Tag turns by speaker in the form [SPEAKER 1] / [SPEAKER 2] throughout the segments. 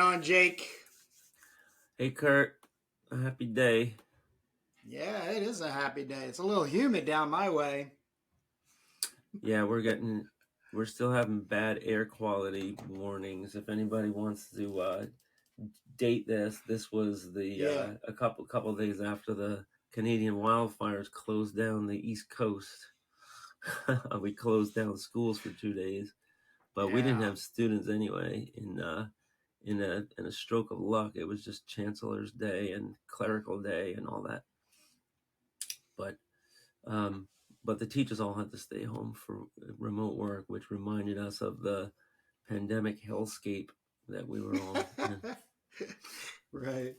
[SPEAKER 1] going, Jake?
[SPEAKER 2] Hey Kurt, a happy day.
[SPEAKER 1] Yeah, it is a happy day. It's a little humid down my way.
[SPEAKER 2] Yeah, we're still having bad air quality warnings. If anybody wants to date this was the
[SPEAKER 1] Yeah.
[SPEAKER 2] a couple days after the Canadian wildfires closed down the East Coast. We closed down schools for 2 days, but we didn't
[SPEAKER 1] Yeah.
[SPEAKER 2] have students anyway. In a stroke of luck, it was just Chancellor's Day and Clerical Day and all that. But Um, but the teachers all had to stay home for remote work, which reminded us of the pandemic hellscape that we were all in.
[SPEAKER 1] Right.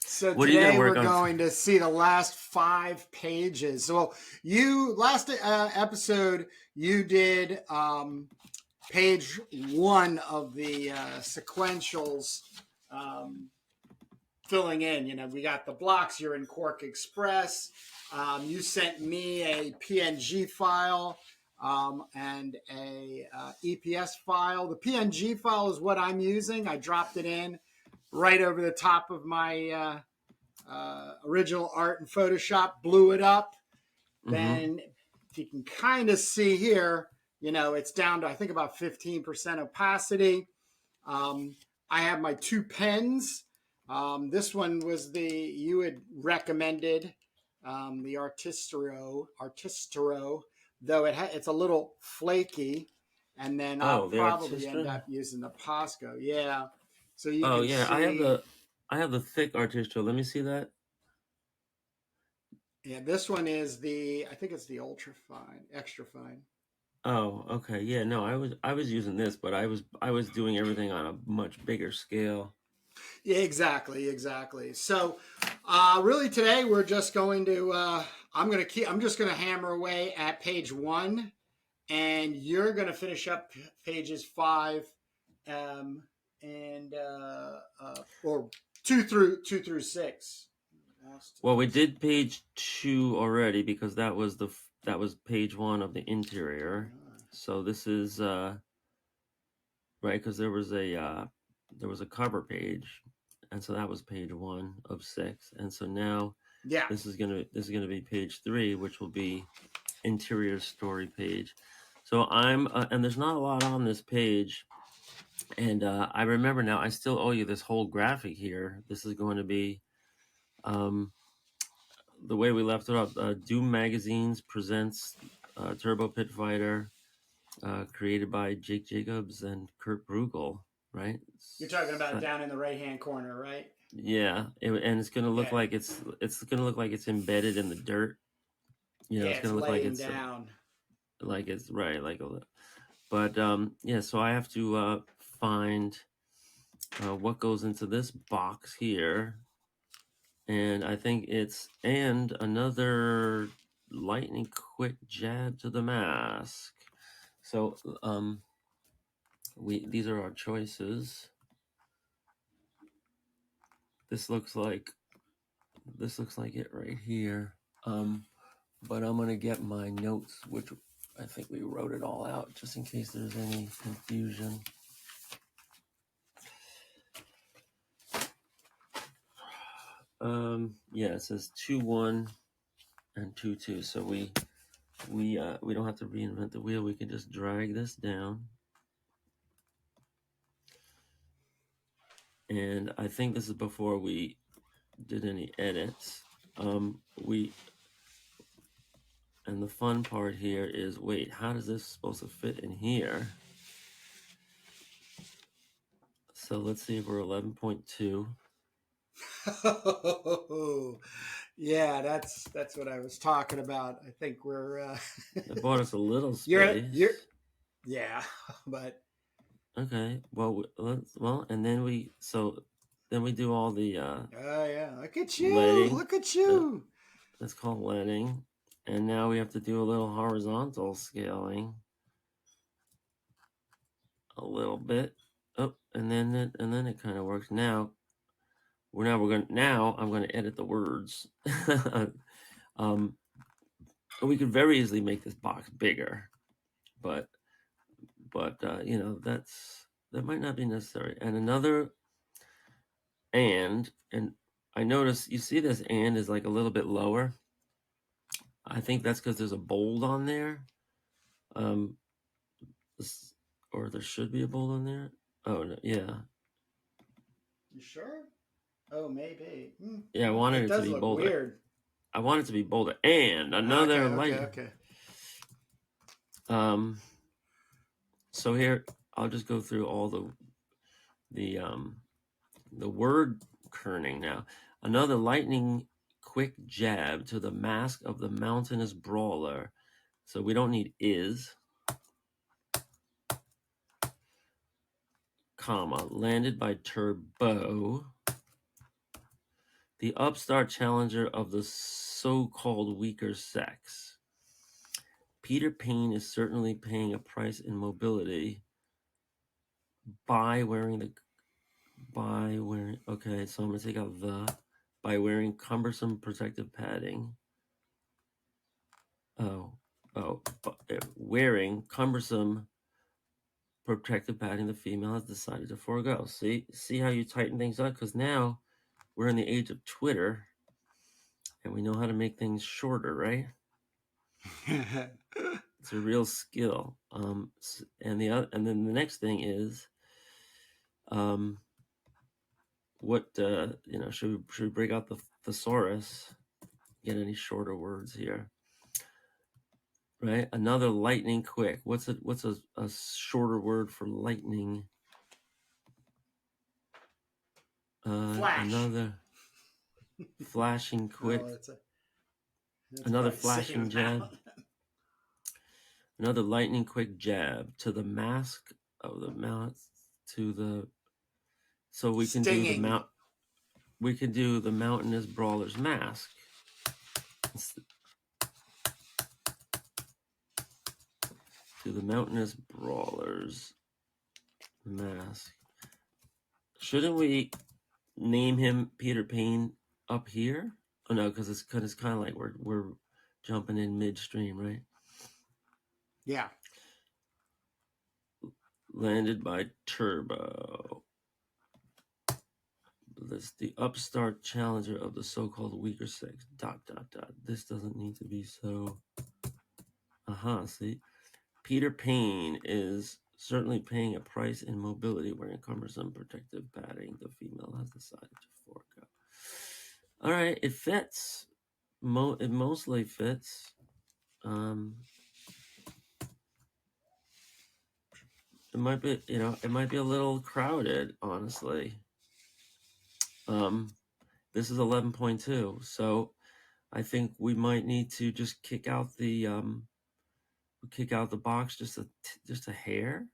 [SPEAKER 1] So
[SPEAKER 2] What are you going to
[SPEAKER 1] today
[SPEAKER 2] work
[SPEAKER 1] we're
[SPEAKER 2] on?
[SPEAKER 1] going to see the last 5 pages. So you last episode you did page one of the sequentials. Um, Filling in. We got the blocks. You're in Quark Express. You sent me a PNG file and a EPS file. The PNG file is what I'm using. I dropped it in right over the top of my original art in Photoshop, blew it up.
[SPEAKER 2] Mm-hmm.
[SPEAKER 1] Then if you can kind of see here, it's down to, I think, about 15% opacity. I have my two pens. This one was you had recommended, the Artistero, though it's a little flaky. And then I'll
[SPEAKER 2] Oh, the
[SPEAKER 1] probably end
[SPEAKER 2] Artistra.
[SPEAKER 1] up using the Posco. Yeah. So you
[SPEAKER 2] Oh
[SPEAKER 1] can
[SPEAKER 2] yeah,
[SPEAKER 1] see,
[SPEAKER 2] I have the thick Artistra. Let me see that.
[SPEAKER 1] yeah, this one is I think it's the ultra fine, extra fine.
[SPEAKER 2] Oh, okay. Yeah, no, I was using this, but I was doing everything on a much bigger scale.
[SPEAKER 1] Yeah, exactly. So, really today we're just going to. I'm just going to hammer away at page one, and you're going to finish up pages five, and or two through six.
[SPEAKER 2] Well, we did page 2 already because that was page 1 of the interior. So this is right, because there was a cover page, and so that was page 1 of 6, and so now
[SPEAKER 1] Yeah,
[SPEAKER 2] this is gonna be page 3, which will be interior story page. So and there's not a lot on this page, and I remember now I still owe you this whole graphic here. This is going to be um, the way we left it up. Doom Magazines presents Turbo Pit Fighter, created by Jake Jacobs and Kurt Brugel, right?
[SPEAKER 1] you're talking about down in the right hand corner, right?
[SPEAKER 2] Yeah, and it's gonna look
[SPEAKER 1] Yeah,
[SPEAKER 2] like it's embedded in the dirt.
[SPEAKER 1] yeah,
[SPEAKER 2] It's
[SPEAKER 1] it's
[SPEAKER 2] gonna look
[SPEAKER 1] laying down.
[SPEAKER 2] like it's right, but yeah. So I have to find what goes into this box here, and I think it's and another lightning quick jab to the mask. So we these are our choices. This looks like it right here. But I'm gonna get my notes, which I think we wrote it all out just in case there's any confusion. Yeah, it says 2-1 and 2-2. So we don't have to reinvent the wheel. We can just drag this down. And I think this is before we did any edits. We And the fun part here is, wait, how does this supposed to fit in here? So let's see if we're 11.2.
[SPEAKER 1] Yeah, that's what I was talking about. I think we're
[SPEAKER 2] It bought us a little
[SPEAKER 1] you're
[SPEAKER 2] space.
[SPEAKER 1] yeah, but
[SPEAKER 2] Okay. Well, and then we do all the
[SPEAKER 1] oh yeah, look at you,
[SPEAKER 2] leading.
[SPEAKER 1] look at
[SPEAKER 2] Uh,
[SPEAKER 1] you.
[SPEAKER 2] that's called leading, and now we have to do a little horizontal scaling, a little bit. Oh, and then it kind of works. Now I'm gonna edit the words. um, we could very easily make this box bigger, but that might not be necessary. And and I notice you see this and is like a little bit lower. I think that's because there's a bold on there. Or there should be a bold on there. Oh no, yeah.
[SPEAKER 1] You sure? Oh, maybe.
[SPEAKER 2] Yeah, I wanted
[SPEAKER 1] It
[SPEAKER 2] it to
[SPEAKER 1] does
[SPEAKER 2] be
[SPEAKER 1] look
[SPEAKER 2] bolder.
[SPEAKER 1] weird.
[SPEAKER 2] I want it to be bolder. And another light.
[SPEAKER 1] Okay.
[SPEAKER 2] So here I'll just go through all the word kerning now. Another lightning quick jab to the mask of the mountainous brawler. So we don't need is, comma, landed by Turbo, the upstart challenger of the so-called weaker sex. Peter Payne is certainly paying a price in mobility by wearing okay, so I'm gonna take out by wearing cumbersome protective padding. Wearing cumbersome protective padding, the female has decided to forego. See how you tighten things up? Because now we're in the age of Twitter, and we know how to make things shorter, right? It's a real skill. And then the next thing is, what should we break out the thesaurus? Get any shorter words here? Right, another lightning quick. What's a shorter word for lightning?
[SPEAKER 1] Flash.
[SPEAKER 2] Another flashing quick.
[SPEAKER 1] Oh,
[SPEAKER 2] Another flashing jab. Another lightning quick jab to the mask of the mouth to the. So we can do the mount. We can do the mountainous brawler's mask. To the mountainous brawler's mask. Shouldn't we name him Peter Payne up here? Oh no, because it's kind of like we're jumping in midstream, right?
[SPEAKER 1] Yeah.
[SPEAKER 2] Landed by Turbo. This the upstart challenger of the so-called weaker sex. ... This doesn't need to be so. See, Peter Payne is certainly paying a price in mobility wearing cumbersome protective padding. The female has decided to forego. All right, it fits. It mostly fits. It might be, it might be a little crowded, honestly. This is 11.2, so I think we might need to just kick out the box just a hair.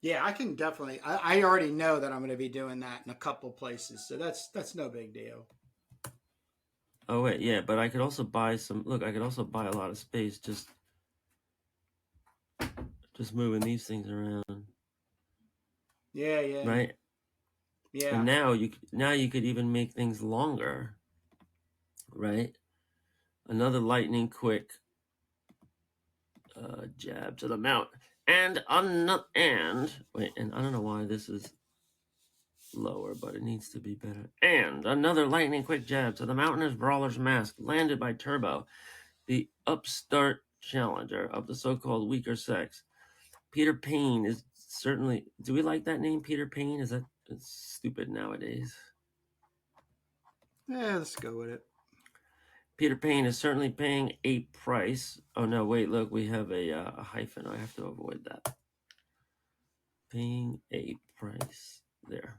[SPEAKER 1] Yeah, I can definitely. I already know that I'm going to be doing that in a couple places, so that's no big deal.
[SPEAKER 2] Oh wait, yeah, but I could also buy some. Look, I could also buy a lot of space just moving these things around.
[SPEAKER 1] Yeah.
[SPEAKER 2] Right.
[SPEAKER 1] Yeah.
[SPEAKER 2] And now you could even make things longer. Right. Another lightning quick jab to the mount, and wait, and I don't know why this is lower, but it needs to be better. And another lightning quick jab to the mountainous brawler's mask, landed by Turbo, the upstart challenger of the so-called weaker sex. Peter Payne is certainly. Do we like that name, Peter Payne? Is that it's stupid nowadays?
[SPEAKER 1] Yeah, let's go with it.
[SPEAKER 2] Peter Payne is certainly paying a price. Oh no, wait, look, we have a hyphen. I have to avoid that. Paying a price there.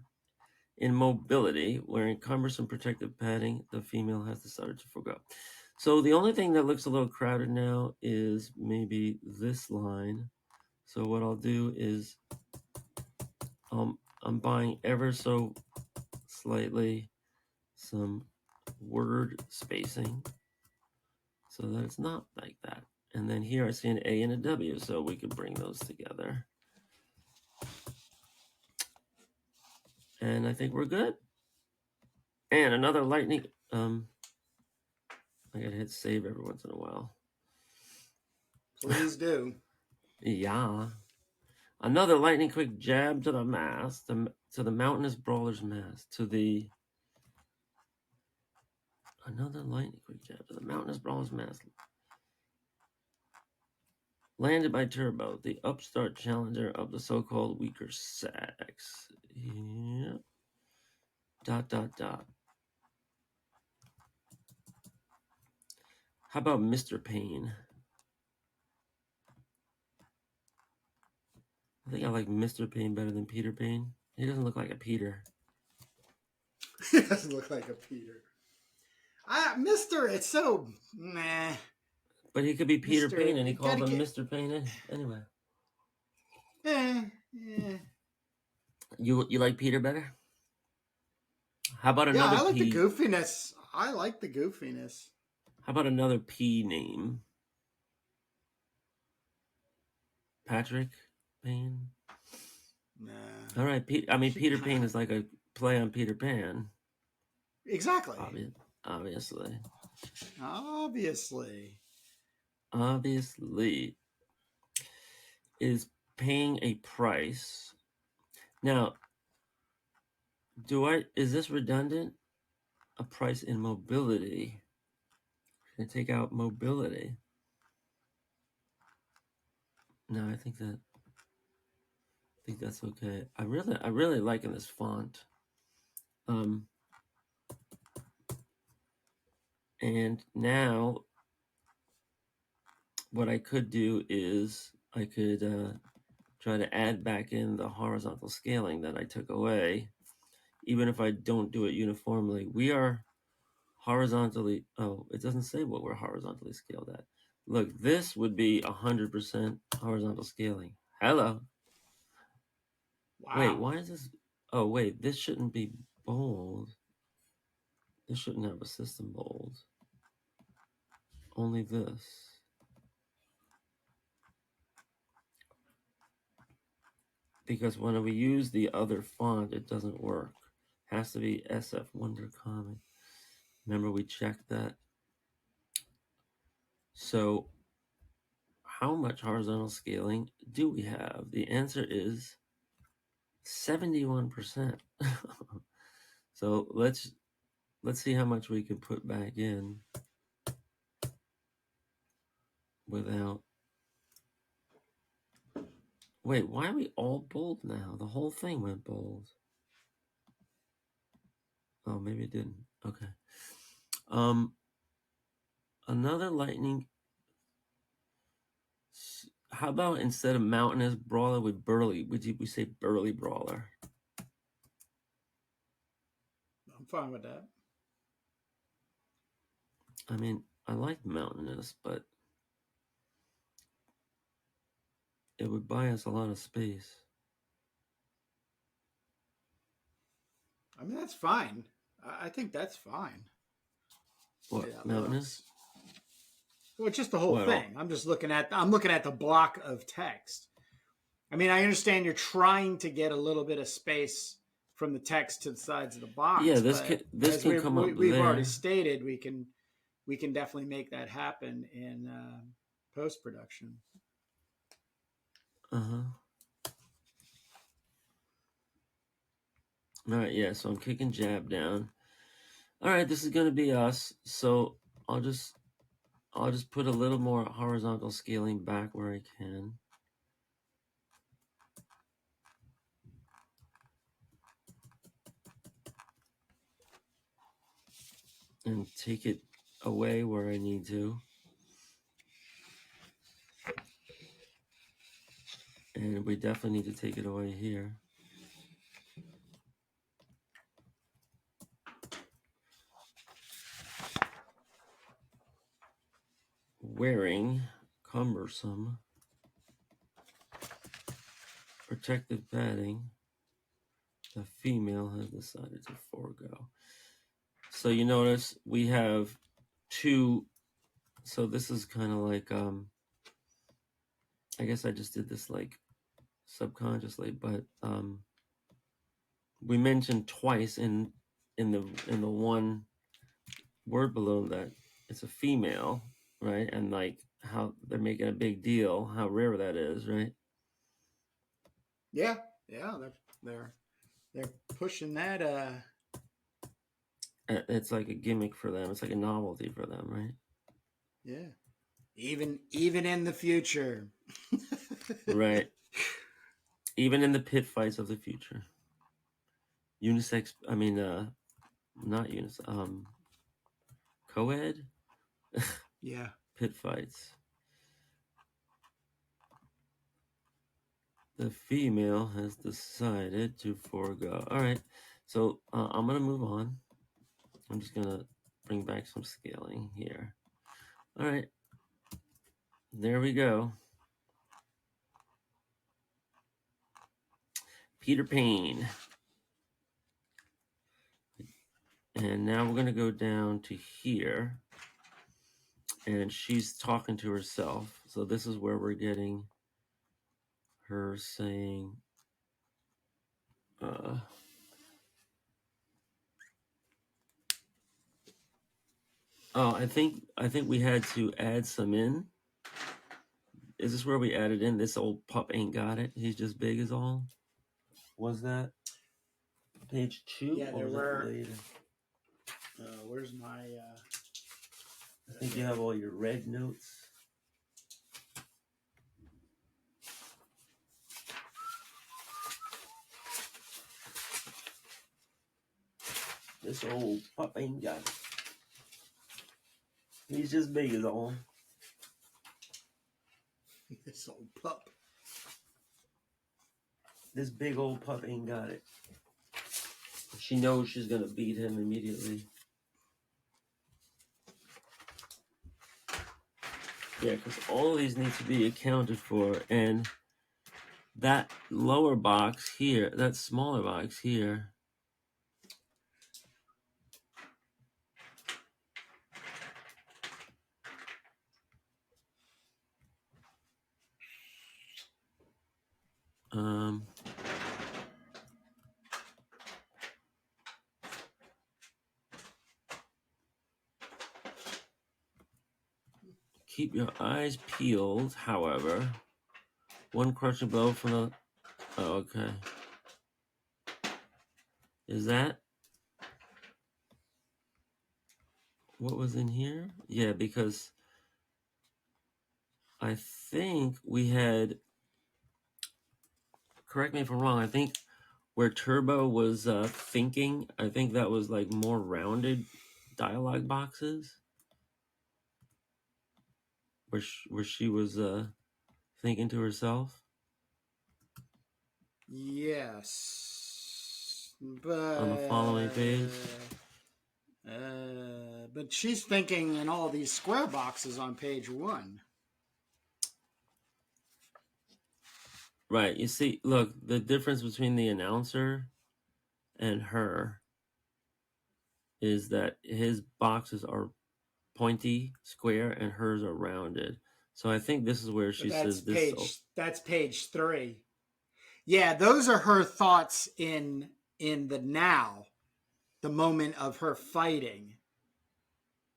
[SPEAKER 2] In mobility, wearing cumbersome protective padding, the female has decided to forego. So the only thing that looks a little crowded now is maybe this line. So what I'll do is I'm buying ever so slightly some word spacing so that it's not like that. And then here I see an A and a W, so we could bring those together. And I think we're good. And another lightning. I gotta hit save every once in a while.
[SPEAKER 1] Please do.
[SPEAKER 2] Yeah. Another lightning quick jab to the mast, to the mountainous brawler's mast, another lightning quick jab to the mountainous brawler's mast. Landed by Turbo, the upstart challenger of the so-called weaker sex. Yeah. ... How about Mr. Payne? I think I like Mr. Payne better than Peter Payne. He doesn't look like a Peter.
[SPEAKER 1] He doesn't look like a Peter. Mister, it's so meh.
[SPEAKER 2] But he could be Peter
[SPEAKER 1] Mr.
[SPEAKER 2] Payne, and he
[SPEAKER 1] You
[SPEAKER 2] called
[SPEAKER 1] gotta
[SPEAKER 2] him
[SPEAKER 1] get
[SPEAKER 2] Mr. Payne anyway.
[SPEAKER 1] eh.
[SPEAKER 2] You like Peter better? How about
[SPEAKER 1] Yeah,
[SPEAKER 2] another
[SPEAKER 1] I like the
[SPEAKER 2] P?
[SPEAKER 1] goofiness. I like the goofiness.
[SPEAKER 2] How about another P name? Patrick Payne?
[SPEAKER 1] Nah.
[SPEAKER 2] All right, Peter Payne is like a play on Peter Pan.
[SPEAKER 1] Exactly.
[SPEAKER 2] Obviously. Obviously. Is paying a price. Now, is this redundant? A price in mobility. Can I take out mobility? No, I think that's okay. I really liking this font. And now what I could do is I could try to add back in the horizontal scaling that I took away, even if I don't do it uniformly. We are horizontally, oh, it doesn't say what we're horizontally scaled at. Look, this would be 100% horizontal scaling. Hello.
[SPEAKER 1] Wow.
[SPEAKER 2] Wait, why is this? Oh, wait, this shouldn't be bold. This shouldn't have a system bold. Only this. Because when we use the other font, it doesn't work. Has to be SF Wonder Comic. Remember we checked that? So how much horizontal scaling do we have? The answer is 71%. So let's see how much we can put back in without. Wait, why are we all bold now? The whole thing went bold. Oh, maybe it didn't. Okay. Another lightning. How about instead of mountainous brawler with burly, we say burly brawler?
[SPEAKER 1] I'm fine with that.
[SPEAKER 2] I mean, I like mountainous, but it would buy us a lot of space.
[SPEAKER 1] I mean, that's fine. I think that's fine.
[SPEAKER 2] What, mountainous?
[SPEAKER 1] Well, it's just the whole thing. I'm looking at the block of text. I mean, I understand you're trying to get a little bit of space from the text to the sides of the box.
[SPEAKER 2] Yeah, this can come up
[SPEAKER 1] we've
[SPEAKER 2] there.
[SPEAKER 1] already stated, we can definitely make that happen in post production.
[SPEAKER 2] All right, yeah. So I'm kicking jab down. All right, this is gonna be us. So I'll just put a little more horizontal scaling back where I can. And take it away where I need to. And we definitely need to take it away here. Wearing cumbersome protective padding, the female has decided to forego. So you notice we have two. So this is kind of like, I guess I just did this like subconsciously, but we mentioned twice in the one word balloon that it's a female, right? And like how they're making a big deal, how rare that is, right?
[SPEAKER 1] Yeah, yeah, they're pushing that.
[SPEAKER 2] It's like a gimmick for them. It's like a novelty for them, right?
[SPEAKER 1] Yeah, even in the future.
[SPEAKER 2] Right. Even in the pit fights of the future. Unisex, I mean, not unisex, co-ed
[SPEAKER 1] Yeah.
[SPEAKER 2] pit fights. The female has decided to forego. All right, so I'm gonna move on. I'm just gonna bring back some scaling here. All right, there we go. Peter Payne. And now we're gonna go down to here. And she's talking to herself. So this is where we're getting her saying, oh, I think we had to add some in. Is this where we added in this old pup ain't got it? He's just big as all. Was that page 2?
[SPEAKER 1] Yeah,
[SPEAKER 2] or
[SPEAKER 1] there
[SPEAKER 2] was
[SPEAKER 1] were.
[SPEAKER 2] that later?
[SPEAKER 1] Where's my?
[SPEAKER 2] I think you have all your red notes. This old pup ain't got it. He's just big as all.
[SPEAKER 1] This old pup.
[SPEAKER 2] This big old pup ain't got it. She knows she's gonna beat him immediately. Yeah, because all of these need to be accounted for, and that lower box here, that smaller box here, um, keep your eyes peeled, however. One crushing blow from the... Oh, okay. Is that what was in here? Yeah, because I think we had... Correct me if I'm wrong, I think where Turbo was thinking, I think that was like more rounded dialogue boxes. Where she was thinking to herself.
[SPEAKER 1] Yes,
[SPEAKER 2] On the following page.
[SPEAKER 1] But she's thinking in all these square boxes on page 1.
[SPEAKER 2] Right. You see, look, the difference between the announcer and her is that his boxes are pointy, square, and hers are rounded. So I think this is where she
[SPEAKER 1] But
[SPEAKER 2] says this.
[SPEAKER 1] that's page 3. Yeah, those are her thoughts in the now, the moment of her fighting,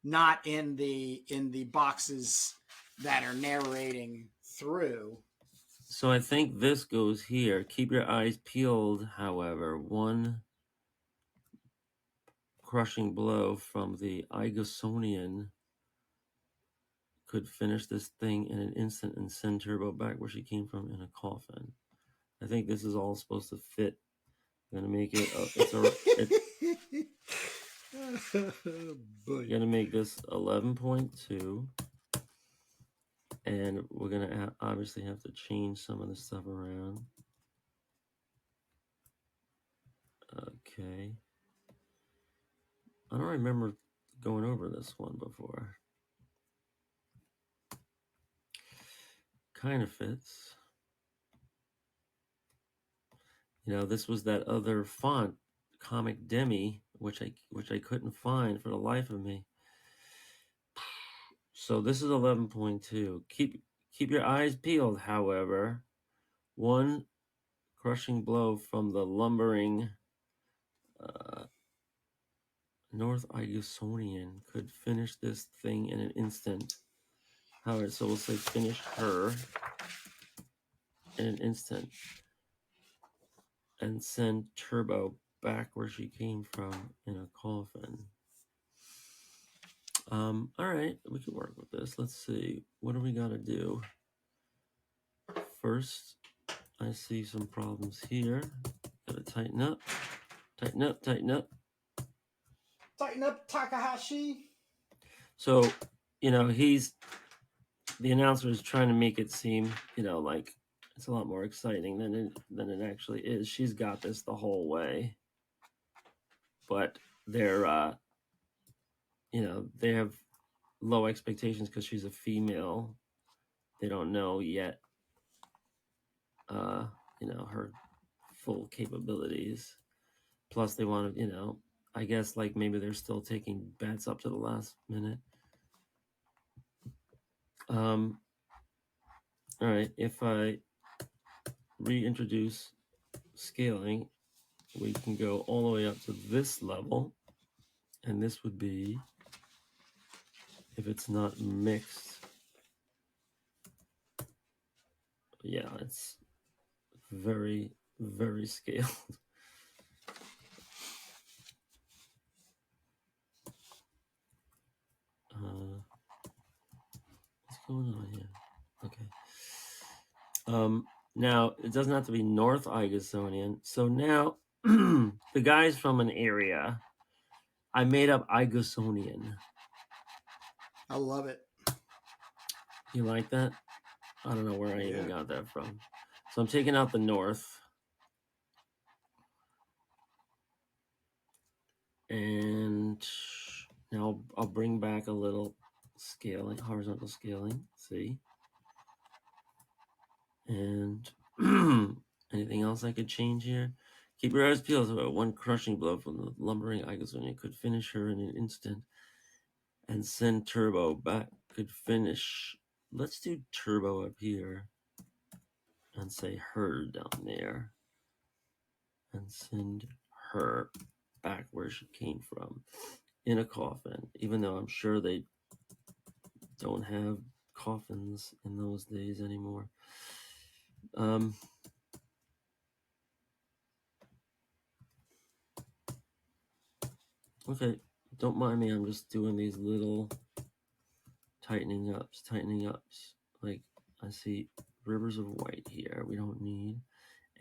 [SPEAKER 1] not in the boxes that are narrating through.
[SPEAKER 2] So I think this goes here. Keep your eyes peeled, however. One crushing blow from the Igosonian could finish this thing in an instant and send Turbo back where she came from in a coffin. I think this is all supposed to fit. I'm gonna make it. We're gonna make this 11.2, and we're gonna obviously have to change some of the stuff around. Okay. I don't remember going over this one before. Kind of fits. You know, this was that other font, Comic Demi, which I couldn't find for the life of me. So this is 11.2. Keep your eyes peeled, however. One crushing blow from the lumbering North Igosonian could finish this thing in an instant. However, so we'll say finish her in an instant. and send Turbo back where she came from in a coffin. All right, we can work with this. Let's see. What do we got to do? First, I see some problems here. Got to tighten up, tighten up, tighten up.
[SPEAKER 1] Tighten up, Takahashi.
[SPEAKER 2] So, the announcer is trying to make it seem, like it's a lot more exciting than it actually is. She's got this the whole way, but they're, they have low expectations because she's a female. They don't know yet, her full capabilities. Plus, they want to, I guess, like maybe they're still taking bets up to the last minute. All right, if I reintroduce scaling, we can go all the way up to this level, and this would be, if it's not mixed, yeah, it's very, very scaled. What's going on here? Okay. Now, it doesn't have to be North Igusonian. So now, the guys from an area, I made up Igusonian.
[SPEAKER 1] I love it.
[SPEAKER 2] You like that? I don't know where I even got that from. So I'm taking out the North. And now I'll bring back a little scaling, horizontal scaling. See? And anything else I could change here? Keep your eyes peeled. One crushing blow from the lumbering Igazonia could finish her in an instant. And send Turbo back. Could finish. Let's do Turbo up here. And say her down there. And send her back where she came from. In a coffin. Even though I'm sure they don't have coffins in those days anymore. Okay, don't mind me. I'm just doing these little tightening ups. Like I see rivers of white here. We don't need.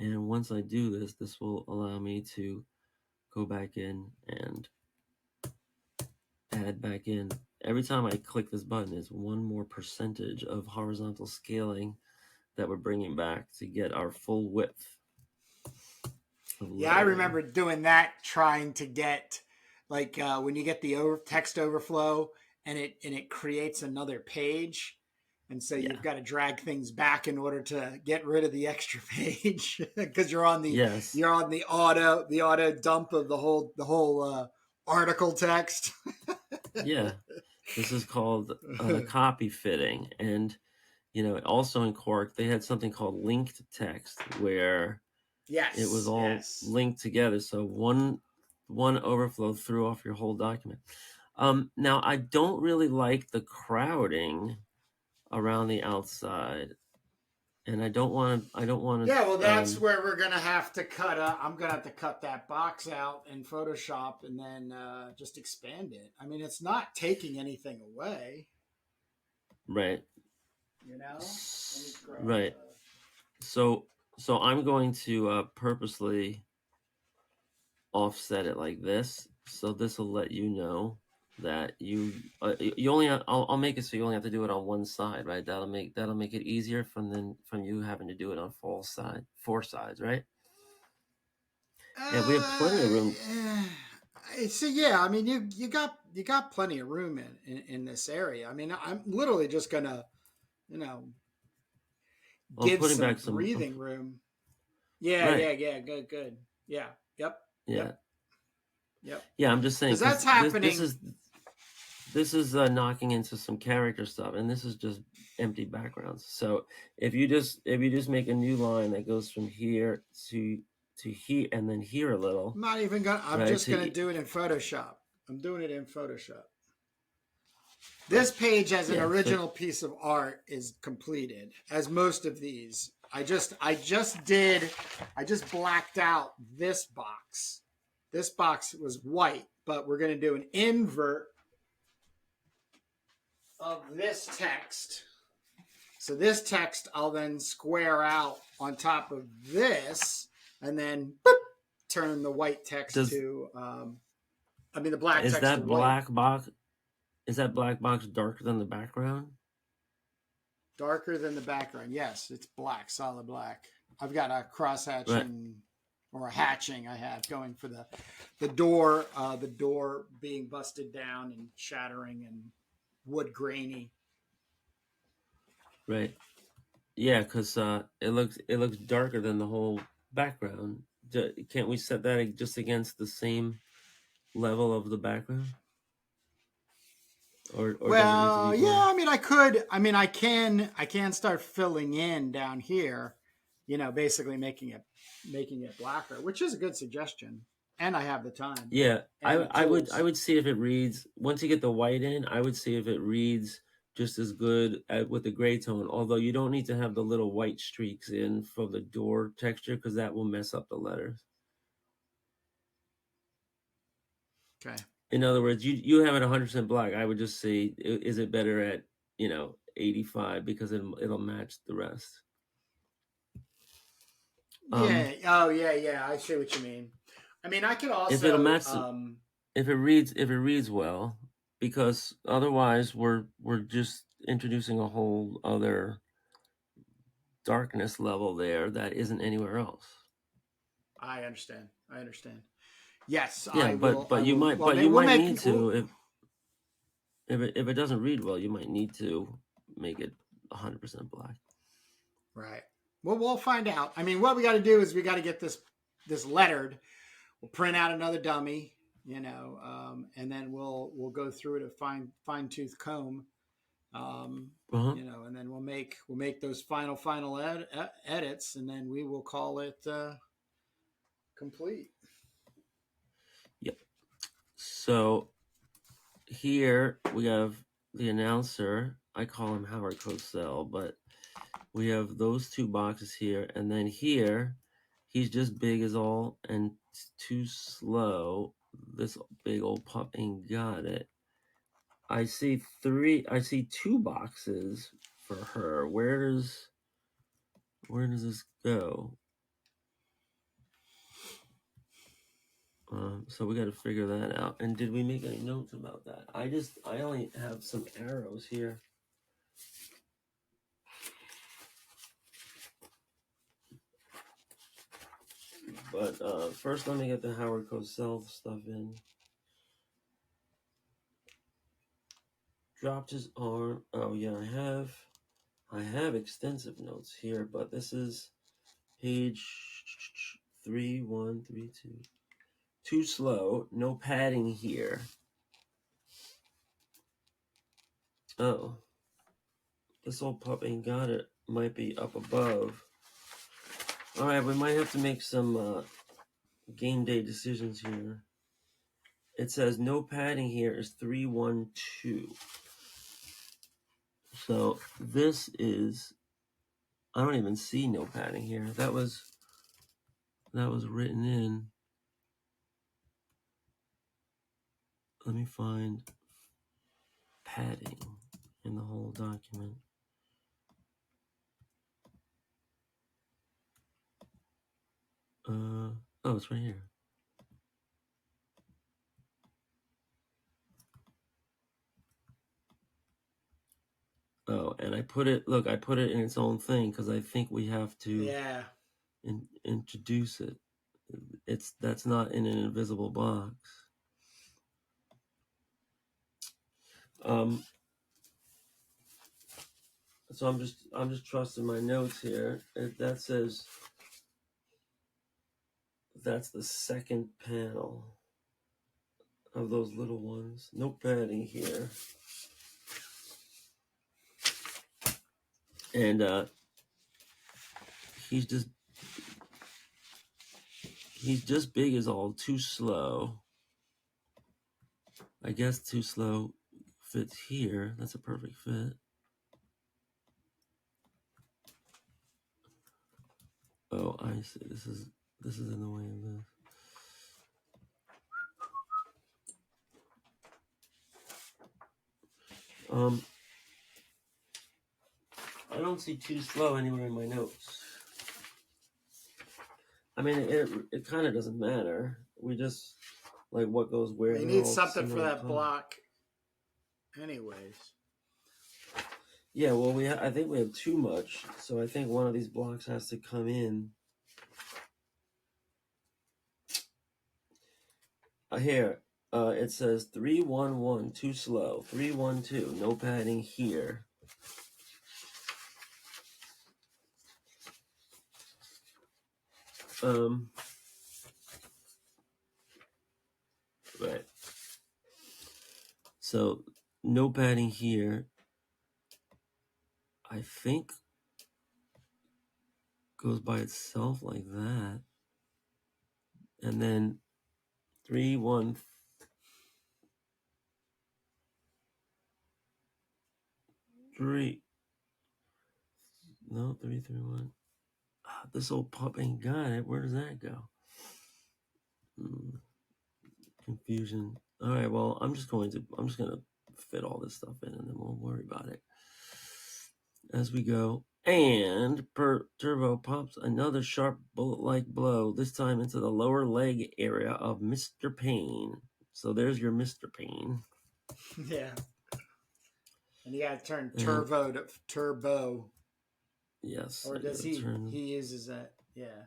[SPEAKER 2] And once I do this, this will allow me to go back in and add back in. Every time I click this button is one more percentage of horizontal scaling that we're bringing back to get our full width.
[SPEAKER 1] Yeah, I remember doing that, trying to get like when you get the text overflow and it creates another page, and so you've got to drag things back in order to get rid of the extra page because you're on the auto dump of the whole article text.
[SPEAKER 2] Yeah, this is called copy fitting, and also in Quark they had something called linked text where it was all linked together, so one overflow threw off your whole document. Now I don't really like the crowding around the outside, and I don't want to.
[SPEAKER 1] Yeah, well, that's where we're gonna have to cut. I'm gonna have to cut that box out in Photoshop and then just expand it. I mean, it's not taking anything away,
[SPEAKER 2] right?
[SPEAKER 1] Right.
[SPEAKER 2] So I'm going to purposely offset it like this, so this will let you know that you only I'll make it so you only have to do it on one side, right? That'll make it easier from you having to do it on four sides, right? Yeah, we have plenty of room.
[SPEAKER 1] So yeah, I mean you got plenty of room in this area. I mean, I'm literally just gonna give some breathing room. Yeah, right. yeah, good. Yeah, yep.
[SPEAKER 2] Yeah, I'm just saying
[SPEAKER 1] because that's happening.
[SPEAKER 2] This is knocking into some character stuff, and this is just empty backgrounds. So if you just make a new line that goes from here to here and then here a little.
[SPEAKER 1] I'm not even gonna. I'm just gonna do it in Photoshop. I'm doing it in Photoshop. This page as an original piece of art is completed, as most of these I just blacked out this box. This box was white, but we're going to do an invert of this text. So this text I'll then square out on top of this, and then boop, turn the white text to, the black text to white.
[SPEAKER 2] Is that black box darker than the background?
[SPEAKER 1] Darker than the background. Yes, it's black, solid black. I've got a cross hatching or a hatching I have going for the door being busted down and shattering and wood grainy.
[SPEAKER 2] Right. Yeah, because it looks darker than the whole background. Can't we set that just against the same level of the background? Or
[SPEAKER 1] well,
[SPEAKER 2] does it need to be
[SPEAKER 1] yeah, I mean, I could. I mean, I can start filling in down here, basically making it blacker, which is a good suggestion. And I have the time.
[SPEAKER 2] Yeah,
[SPEAKER 1] and
[SPEAKER 2] I would see if it reads, once you get the white in, I would see if it reads just as good with the gray tone. Although you don't need to have the little white streaks in for the door texture, because that will mess up the letters.
[SPEAKER 1] Okay.
[SPEAKER 2] In other words, you have it 100% black. I would just say, is it better at 85, because it'll match the rest.
[SPEAKER 1] Yeah. Oh, yeah. I see what you mean. I mean, I could also
[SPEAKER 2] if it'll match if it reads well, because otherwise we're just introducing a whole other darkness level there that isn't anywhere else.
[SPEAKER 1] I understand. Yes,
[SPEAKER 2] yeah,
[SPEAKER 1] I will.
[SPEAKER 2] But you might need to, if it doesn't read well, you might need to make it 100% black.
[SPEAKER 1] Right. Well, we'll find out. I mean, what we got to do is we got to get this lettered. We'll print out another dummy, and then we'll go through it a fine tooth comb, and then we'll make those final edits, and then we will call it complete.
[SPEAKER 2] Yep. So here we have the announcer. I call him Howard Cosell, but we have those two boxes here, and then here he's just big as all and too slow. This big old pup ain't got it. I see two boxes for her. Where does this go? So we got to figure that out. And did we make any notes about that? I only have some arrows here. But first, let me get the Howard Cosell stuff in. Dropped his arm. Oh yeah, I have extensive notes here, but this is page 3132. Too slow. No padding here. Oh, this old pup ain't got it. Might be up above. All right, we might have to make some game day decisions here. It says no padding here is 312. So this is, I don't even see no padding here. That was written in. Let me find padding in the whole document. Oh, it's right here. Oh, and I put it in its own thing because I think we have to introduce it. That's not in an invisible box. So I'm just trusting my notes here. That says that's the second panel of those little ones. No padding here. And he's just big as all, too slow. I guess too slow fits here. That's a perfect fit. Oh, I see. This is in the way of this. I don't see too slow anywhere in my notes. I mean, it kind of doesn't matter. We just like what goes where.
[SPEAKER 1] We
[SPEAKER 2] They're
[SPEAKER 1] need
[SPEAKER 2] all
[SPEAKER 1] something for
[SPEAKER 2] similar
[SPEAKER 1] that
[SPEAKER 2] color.
[SPEAKER 1] block, anyways.
[SPEAKER 2] Yeah, well, I think we have too much, so I think one of these blocks has to come in. Here, it says 311, too slow. 312, no padding here. Right. So no padding here. I think goes by itself like that, and then 3 1 3. No, 3 3 1. This old pup ain't got it. Where does that go? Confusion. All right. Well, I'm just gonna fit all this stuff in, and then we'll worry about it as we go. And Turbo pops another sharp bullet-like blow, this time into the lower leg area of Mr. Payne. So there's your Mr. Payne.
[SPEAKER 1] Yeah. And you got to turn turbo to turbo.
[SPEAKER 2] Yes.
[SPEAKER 1] Or does he? He uses that. Yeah.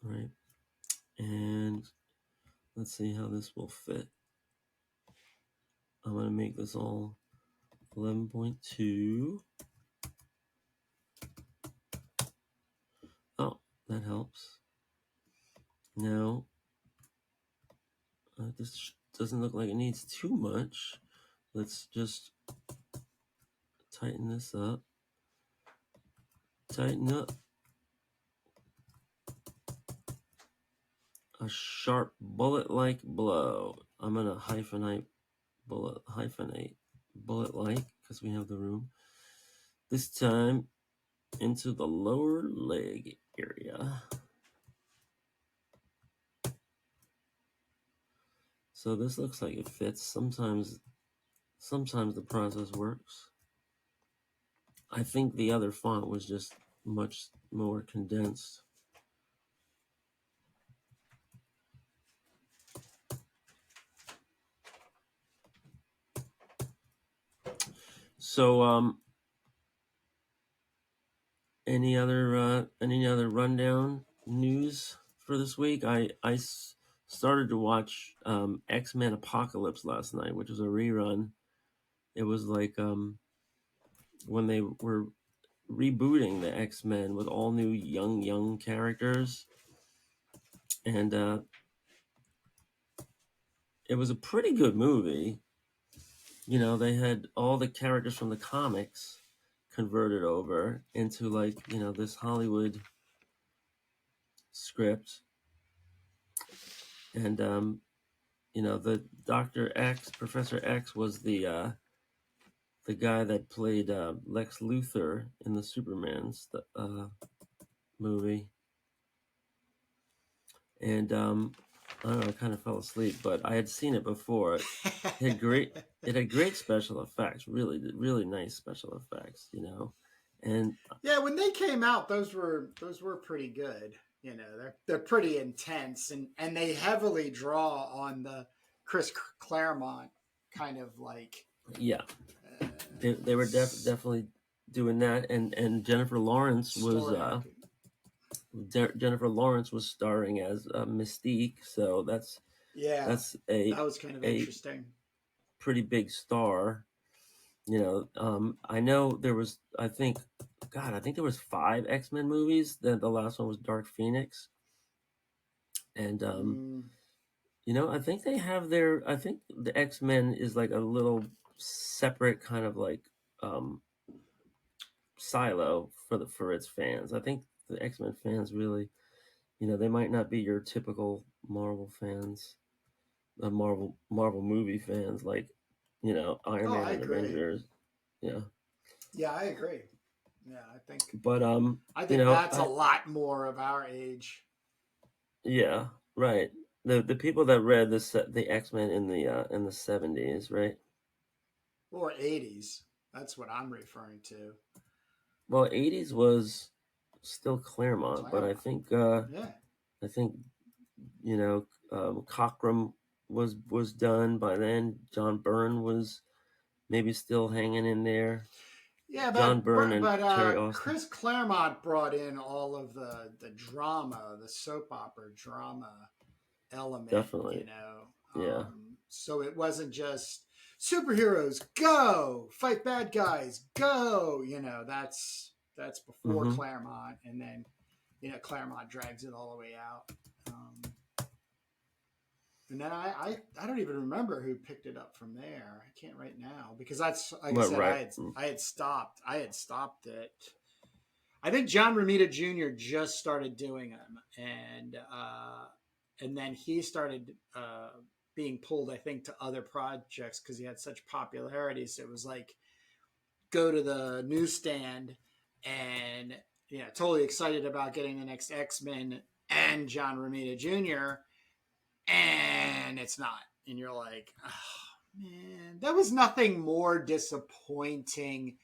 [SPEAKER 2] Right. And let's see how this will fit. I'm going to make this all 11.2. Oh, that helps. Now, this doesn't look like it needs too much. Let's just tighten this up. Tighten up. A sharp bullet-like blow. I'm going to hyphenate bullet-like because we have the room. This time into the lower leg area. So this looks like it fits. Sometimes the process works. I think the other font was just much more condensed. So any other rundown news for this week? I started to watch X-Men Apocalypse last night, which was a rerun. It was like when they were rebooting the X-Men with all new young characters, and it was a pretty good movie. You know, they had all the characters from the comics converted over into like, you know, this Hollywood script, and you know, the Professor X was the guy that played Lex Luthor in the Superman's movie. And I don't know, I kind of fell asleep, but I had seen it before. It had great special effects, really nice special effects, you know. And
[SPEAKER 1] yeah, when they came out, those were pretty good. You know, they're pretty intense, and they heavily draw on the Chris Claremont kind of like.
[SPEAKER 2] Yeah, they were definitely doing that, and Jennifer Lawrence was Jennifer Lawrence was starring as Mystique, so that
[SPEAKER 1] was kind of interesting.
[SPEAKER 2] Pretty big star. You know, I know there was, I think there was 5 X-Men movies. Then the last one was Dark Phoenix, and you know, I think they have I think the X-Men is like a little separate kind of like silo for its fans. I think the X-Men fans really, you know, they might not be your typical Marvel fans, Marvel movie fans, like, you know, Iron Man and
[SPEAKER 1] agree.
[SPEAKER 2] Avengers. Yeah.
[SPEAKER 1] Yeah, I agree. Yeah,
[SPEAKER 2] But
[SPEAKER 1] I
[SPEAKER 2] you
[SPEAKER 1] think
[SPEAKER 2] know,
[SPEAKER 1] that's a lot more of our age
[SPEAKER 2] yeah, right. The people that read the X-Men in the 70s, right?
[SPEAKER 1] or 80s. That's what I'm referring to.
[SPEAKER 2] Well, 80s was still Claremont, but
[SPEAKER 1] Claremont. Yeah.
[SPEAKER 2] I think Cockrum was done by then. John Byrne was maybe still hanging in there.
[SPEAKER 1] Yeah,
[SPEAKER 2] John Byrne and Terry Austin.
[SPEAKER 1] Chris Claremont brought in all of the drama, the soap opera drama element,
[SPEAKER 2] Definitely. Yeah.
[SPEAKER 1] So it wasn't just superheroes go fight bad guys go. That's before
[SPEAKER 2] Mm-hmm.
[SPEAKER 1] Claremont, and then Claremont drags it all the way out. Um, and then I don't even remember who picked it up from there. I can't right now because that's like I
[SPEAKER 2] What,
[SPEAKER 1] said
[SPEAKER 2] right.
[SPEAKER 1] I had stopped it. I think John Romita Jr. just started doing them, and then he started being pulled, I think, to other projects because he had such popularity. So it was like go to the newsstand and totally excited about getting the next X Men and John Romita Jr. and it's not, and you're like, oh, man, there was nothing more disappointing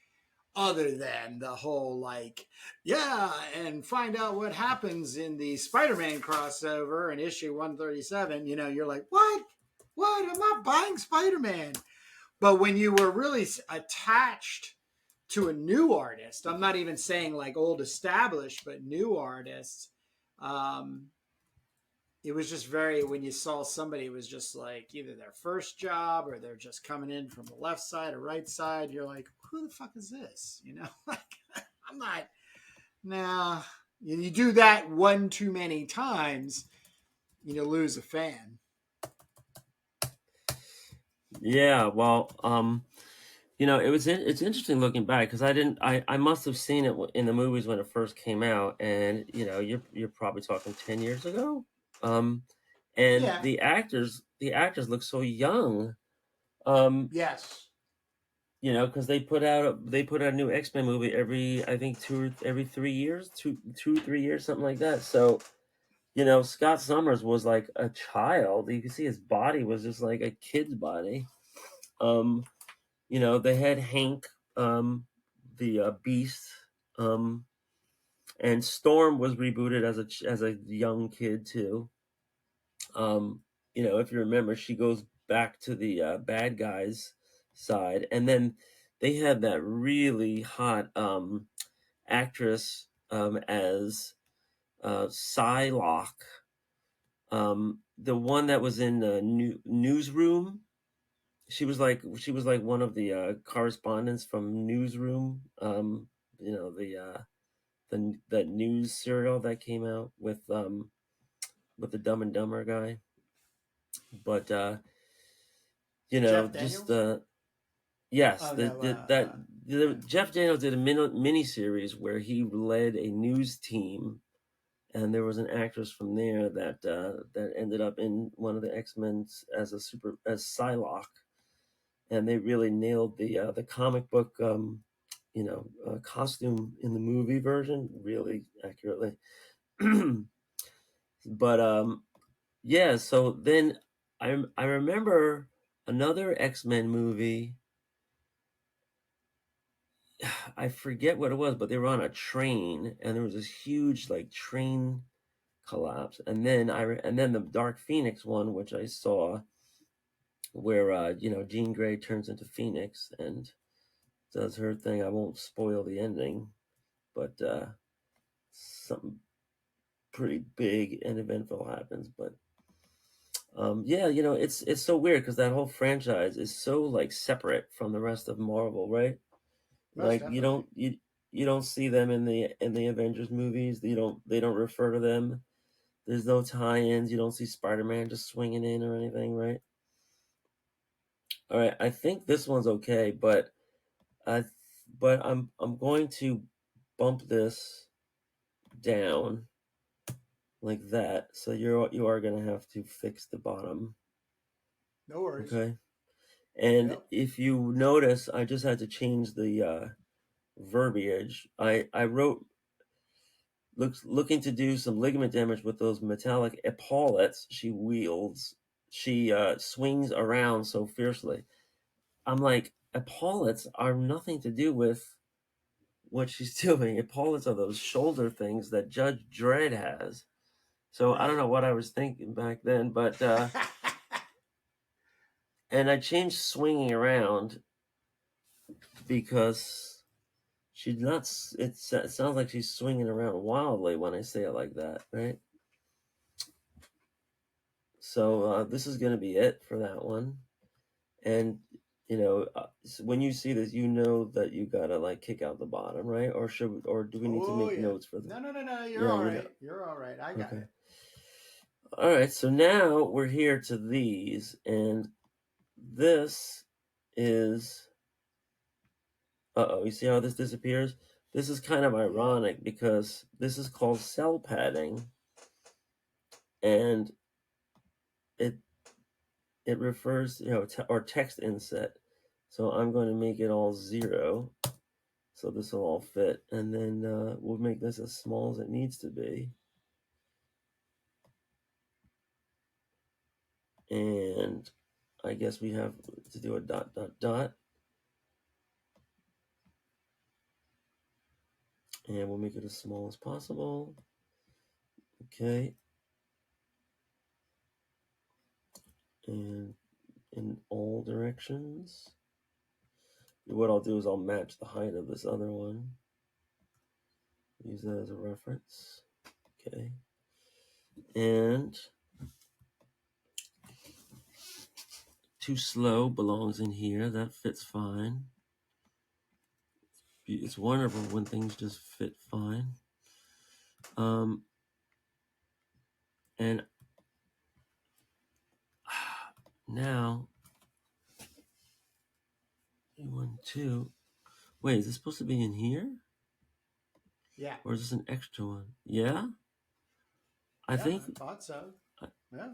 [SPEAKER 1] other than the whole like, yeah, and find out what happens in the Spider-Man crossover in issue 137. You're like, what, I'm not buying Spider-Man. But when you were really attached to a new artist, I'm not even saying like old established, but new artists, um it was just very, when you saw somebody, it was just like either their first job or they're just coming in from the left side or right side. You're like, who the fuck is this? Like, I'm not. Nah, you do that one too many times, you lose a fan.
[SPEAKER 2] Yeah, well, it's interesting looking back because I must have seen it in the movies when it first came out, and you're probably talking 10 years ago, um, and
[SPEAKER 1] Yeah.
[SPEAKER 2] the actors look so young, um,
[SPEAKER 1] Yes.
[SPEAKER 2] because they put out a new X-Men movie every, I think, every 3 years, 3 years, something like that. So Scott Summers was like a child. You can see his body was just like a kid's body. Um, they had Hank, the Beast, um, and Storm was rebooted as a young kid too. Um, if you remember, she goes back to the bad guys side, and then they had that really hot actress as Psylocke, the one that was in the newsroom. She was like one of the correspondents from Newsroom. The news serial that came out with the Dumb and Dumber guy. But
[SPEAKER 1] Jeff
[SPEAKER 2] just
[SPEAKER 1] Daniels.
[SPEAKER 2] yes,
[SPEAKER 1] Oh no.
[SPEAKER 2] Jeff Daniels did a mini series where he led a news team, and there was an actress from there that ended up in one of the X-Men as Psylocke, and they really nailed the comic book costume in the movie version really accurately. But yeah, so then I remember another X-Men movie. I forget what it was, but they were on a train, and there was this huge like train collapse, and then the Dark Phoenix one, which I saw, where Jean Grey turns into Phoenix and does her thing. I won't spoil the ending, but something pretty big and eventful happens. But yeah, it's so weird because that whole franchise is so like separate from the rest of Marvel, right?
[SPEAKER 1] Most
[SPEAKER 2] Like
[SPEAKER 1] definitely.
[SPEAKER 2] you don't see them in the Avengers movies. They don't refer to them. There's no tie-ins. You don't see Spider-Man just swinging in or anything, right? All right, I think this one's okay, I but I'm going to bump this down like that. So you are gonna have to fix the bottom,
[SPEAKER 1] No worries.
[SPEAKER 2] okay? And
[SPEAKER 1] Yep.
[SPEAKER 2] if you notice, I just had to change the verbiage. I wrote looking to do some ligament damage with those metallic epaulets she wields. She swings around so fiercely. I'm like, epaulets are nothing to do with what she's doing. Epaulets are those shoulder things that Judge Dredd has. So I don't know what I was thinking back then, but and I changed swinging around because she's not. It sounds like she's swinging around wildly when I say it like that, right? So this is going to be it for that one. And when you see this, you know that you gotta like kick out the bottom, right? Or do we need to make notes for
[SPEAKER 1] No, no, no, no.
[SPEAKER 2] Yeah,
[SPEAKER 1] You're all right. You're all right. I got
[SPEAKER 2] Okay.
[SPEAKER 1] it.
[SPEAKER 2] All right. So now we're here to these, and this is. You see how this disappears? This is kind of ironic because this is called cell padding, and it refers, or text inset. So I'm going to make it all 0. So this will all fit, and then we'll make this as small as it needs to be. And I guess we have to do a dot, dot, dot. And we'll make it as small as possible. Okay. And in all directions. What I'll do is I'll match the height of this other one. Use that as a reference. Okay. And too slow belongs in here. That fits fine. It's wonderful when things just fit fine. And now, 1, 2. Wait, is this supposed to be in here?
[SPEAKER 1] Yeah.
[SPEAKER 2] Or is this an extra one? Yeah? I think.
[SPEAKER 1] I thought so. Yeah.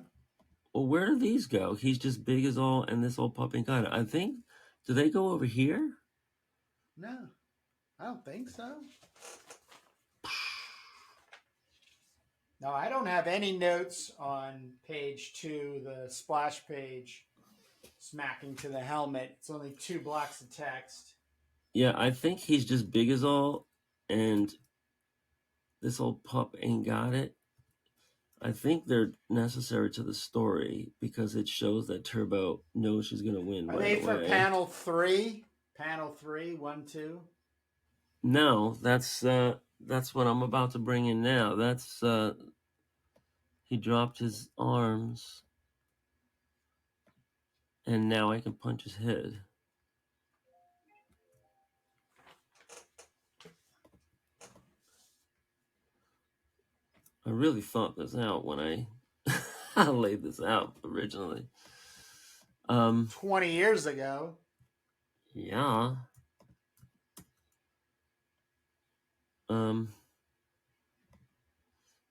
[SPEAKER 2] Well, where do these go? He's just big as all, and this old puppy kind of. I think. Do they go over here?
[SPEAKER 1] No, I don't think so. No, I don't have any notes on page 2, the splash page, smacking to the helmet. It's only 2 blocks of text.
[SPEAKER 2] Yeah, I think he's just big as all, and this old pup ain't got it. I think they're necessary to the story because it shows that Turbo knows she's gonna win.
[SPEAKER 1] Are they for panel 3? Panel 3, 1, 2?
[SPEAKER 2] No, that's what I'm about to bring in now. That's he dropped his arms, and now I can punch his head. I really thought this out when I I laid this out originally.
[SPEAKER 1] 20 years ago.
[SPEAKER 2] Yeah.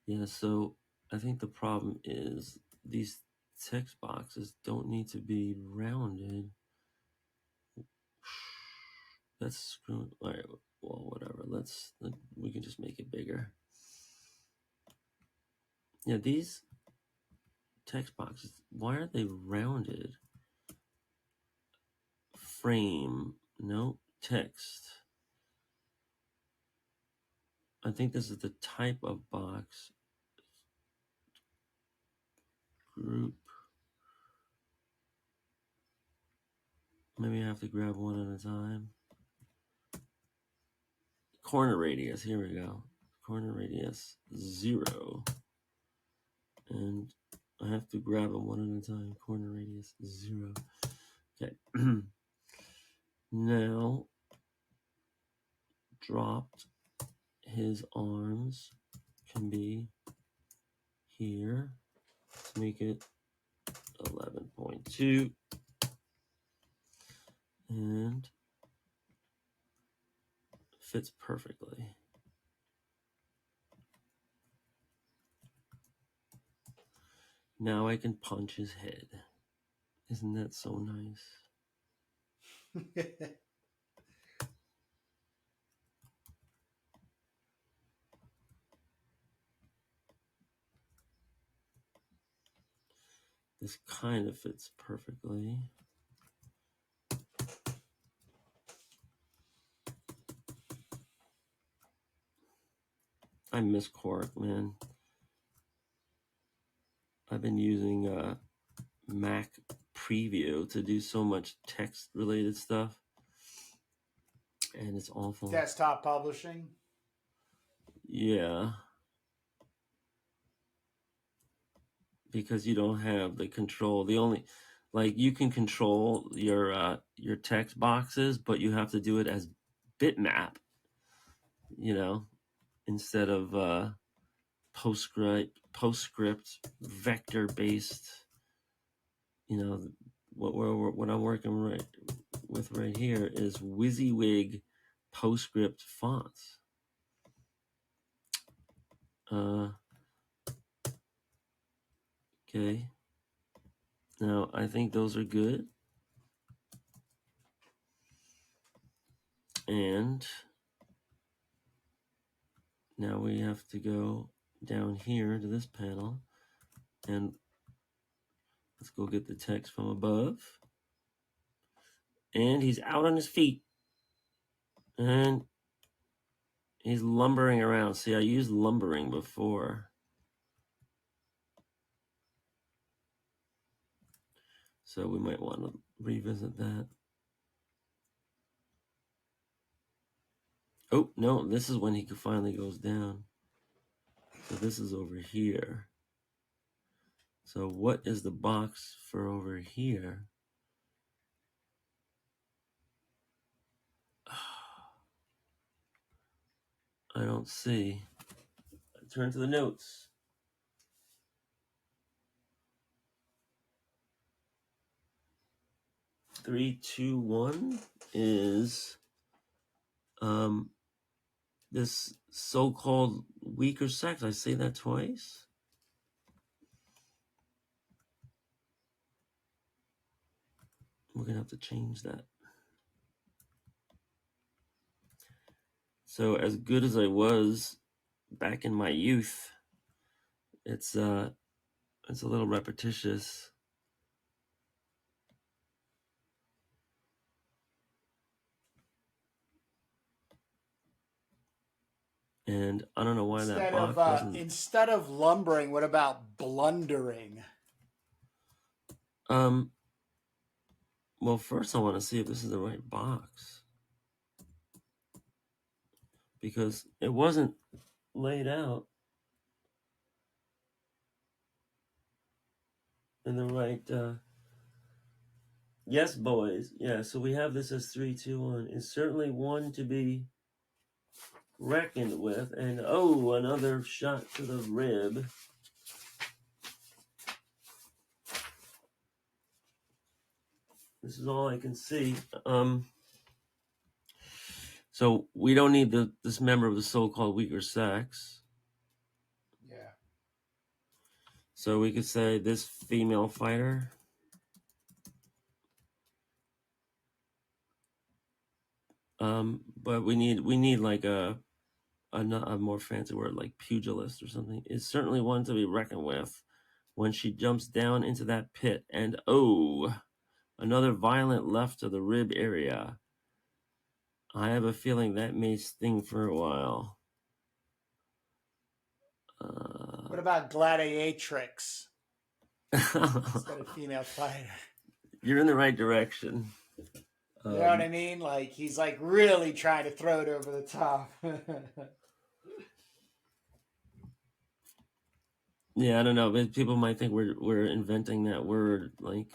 [SPEAKER 2] Yeah, so I think the problem is these text boxes don't need to be rounded. That's screwed. All right, well, whatever. We can just make it bigger. Yeah, these text boxes, why are they rounded? Frame, no, text. I think this is the type of box. Group. Maybe I have to grab one at a time. Corner radius, here we go. Corner radius 0. And I have to grab them one at a time. Corner radius 0. Okay. Now, dropped, his arms can be here. Let's make it 11.2. And fits perfectly. Now I can punch his head. Isn't that so nice? this kind of fits perfectly. I miss Quark, man. I've been using Mac Preview to do so much text related stuff, and it's awful.
[SPEAKER 1] Desktop publishing.
[SPEAKER 2] Yeah, because you don't have the control. The only, like, you can control your text boxes, but you have to do it as bitmap, you know, instead of PostScript vector based. You know, what I'm working with right here is WYSIWYG PostScript fonts. Okay. Now I think those are good. And now we have to go down here to this panel and let's go get the text from above. And he's out on his feet. And he's lumbering around. See, I used lumbering before. So we might want to revisit that. Oh, no, this is when he finally goes down. So this is over here. So what is the box for over here? I don't see. Turn to the notes. 3, 2, 1 is this so-called weaker sex. I say that twice. We're gonna have to change that. So as good as I was back in my youth, it's a little repetitious. And I don't know why that box wasn't.
[SPEAKER 1] Instead of lumbering, what about blundering?
[SPEAKER 2] Well, first I want to see if this is the right box, because it wasn't laid out in the right. Yes, boys. Yeah, so we have this as 3, 2, 1. It's certainly one to be reckoned with. And oh, another shot to the rib. This is all I can see. So we don't need this member of the so-called weaker sex.
[SPEAKER 1] Yeah.
[SPEAKER 2] So we could say this female fighter. But we need like a more fancy word like pugilist or something. Is certainly one to be reckoned with when she jumps down into that pit. And oh, another violent left to the rib area. I have a feeling that may sting for a while.
[SPEAKER 1] What about gladiatrix instead of female fighter?
[SPEAKER 2] You're in the right direction.
[SPEAKER 1] You know what I mean? Like he's like really trying to throw it over the top.
[SPEAKER 2] Yeah, I don't know. But people might think we're inventing that word like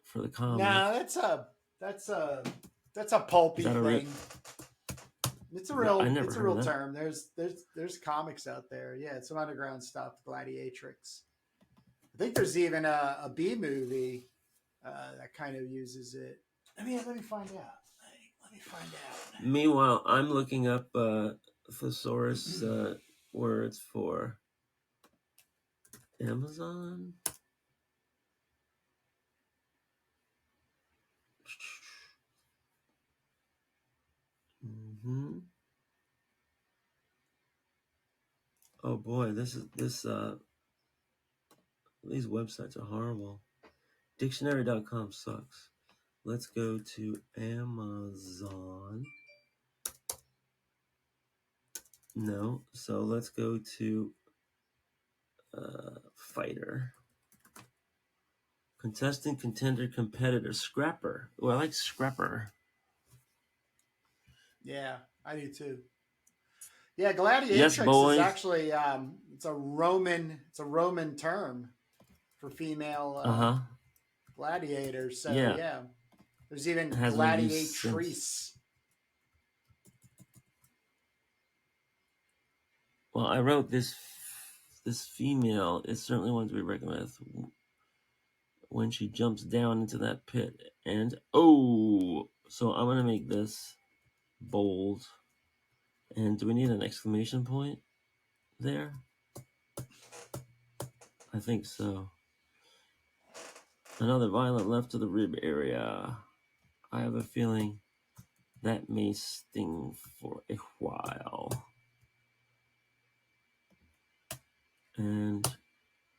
[SPEAKER 2] for the comic.
[SPEAKER 1] No, that's a pulpy thing. It's a real term. There's comics out there. Yeah, it's some underground stuff. Gladiatrix. I think there's even a B movie that kind of uses it. Let me find out. Let me find out.
[SPEAKER 2] Meanwhile, I'm looking up thesaurus words for Amazon. Mm-hmm. Oh boy, these websites are horrible. Dictionary.com sucks. Let's go to Amazon. No, so let's go to fighter. Contestant, contender, competitor, scrapper. Oh, I like scrapper.
[SPEAKER 1] Yeah, I do too. Yeah, gladiatrix
[SPEAKER 2] Yes, boys.
[SPEAKER 1] is actually it's a Roman term for female gladiators. So yeah, there's even
[SPEAKER 2] Has been used
[SPEAKER 1] gladiatrice.
[SPEAKER 2] since. Well, I wrote this female is certainly one to be reckoned with when she jumps down into that pit. And so I'm gonna make this bold. And do we need an exclamation point there? I think so. Another violent left to the rib area. I have a feeling that may sting for a while. And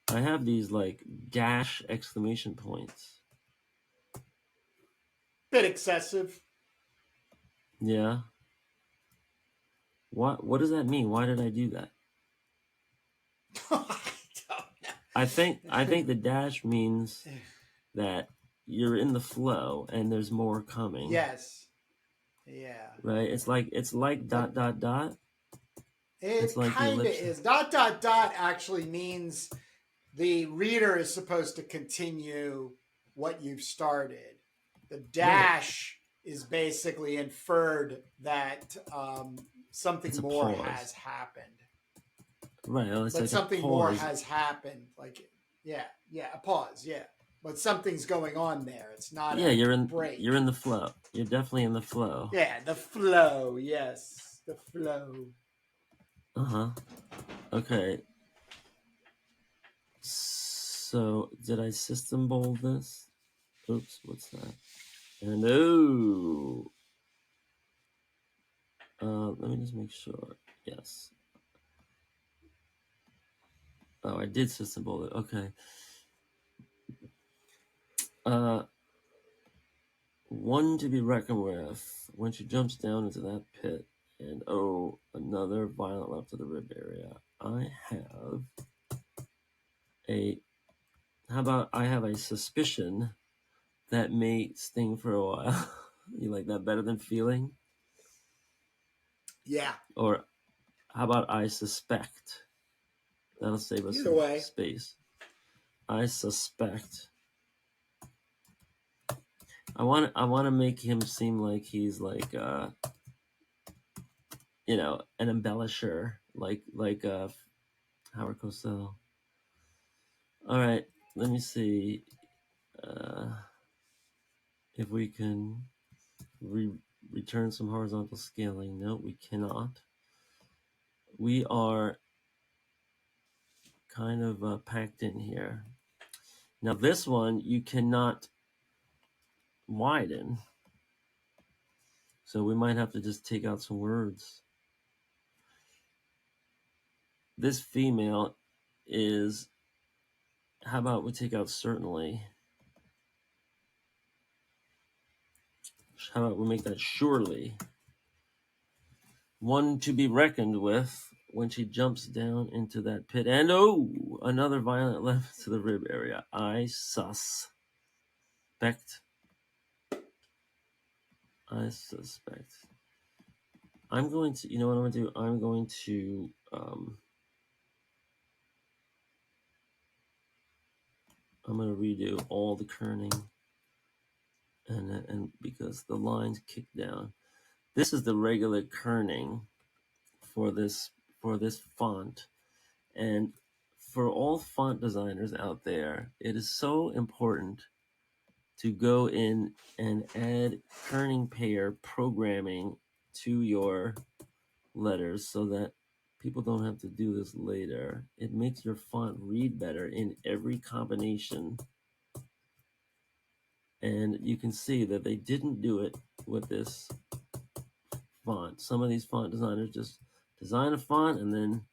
[SPEAKER 2] I have these like dash exclamation points.
[SPEAKER 1] Bit excessive.
[SPEAKER 2] Yeah. What does that mean? Why did I do that? I think the dash means that you're in the flow and there's more coming.
[SPEAKER 1] Yes. Yeah.
[SPEAKER 2] Right? It's like dot dot dot.
[SPEAKER 1] It
[SPEAKER 2] like
[SPEAKER 1] kind of is. Dot dot dot actually means the reader is supposed to continue what you've started. The dash is basically inferred that something more has happened.
[SPEAKER 2] Right.
[SPEAKER 1] But like something more has happened. Like, yeah, a pause, yeah. But something's going on there. It's not
[SPEAKER 2] you're in
[SPEAKER 1] break.
[SPEAKER 2] You're in the flow. You're definitely in the flow.
[SPEAKER 1] Yeah, the flow, yes. The flow.
[SPEAKER 2] Uh-huh. Okay. So did I system bold this? Oops, what's that? And let me just make sure. Yes. Oh, I did system bold it. Okay. One to be reckoned with when she jumps down into that pit, and another violent left to the rib area. I have a suspicion that may sting for a while. You like that better than feeling?
[SPEAKER 1] Yeah.
[SPEAKER 2] Or how about I suspect? That'll save us some space. I suspect. I want to make him seem like he's like an embellisher, like Howard Cosell. All right, let me see if we can return some horizontal scaling. No, we cannot. We are kind of packed in here. Now this one you cannot widen, so we might have to just take out some words. This female is, how about we take out certainly? How about we make that surely? One to be reckoned with when she jumps down into that pit. And another violent left to the rib area. I suspect. I'm going to, you know what I'm going to do? I'm going to, I'm going to redo all the kerning, and because the lines kick down. This is the regular kerning for this font, and for all font designers out there, it is so important to go in and add kerning pair programming to your letters so that people don't have to do this later. It makes your font read better in every combination. And you can see that they didn't do it with this font. Some of these font designers just design a font and then,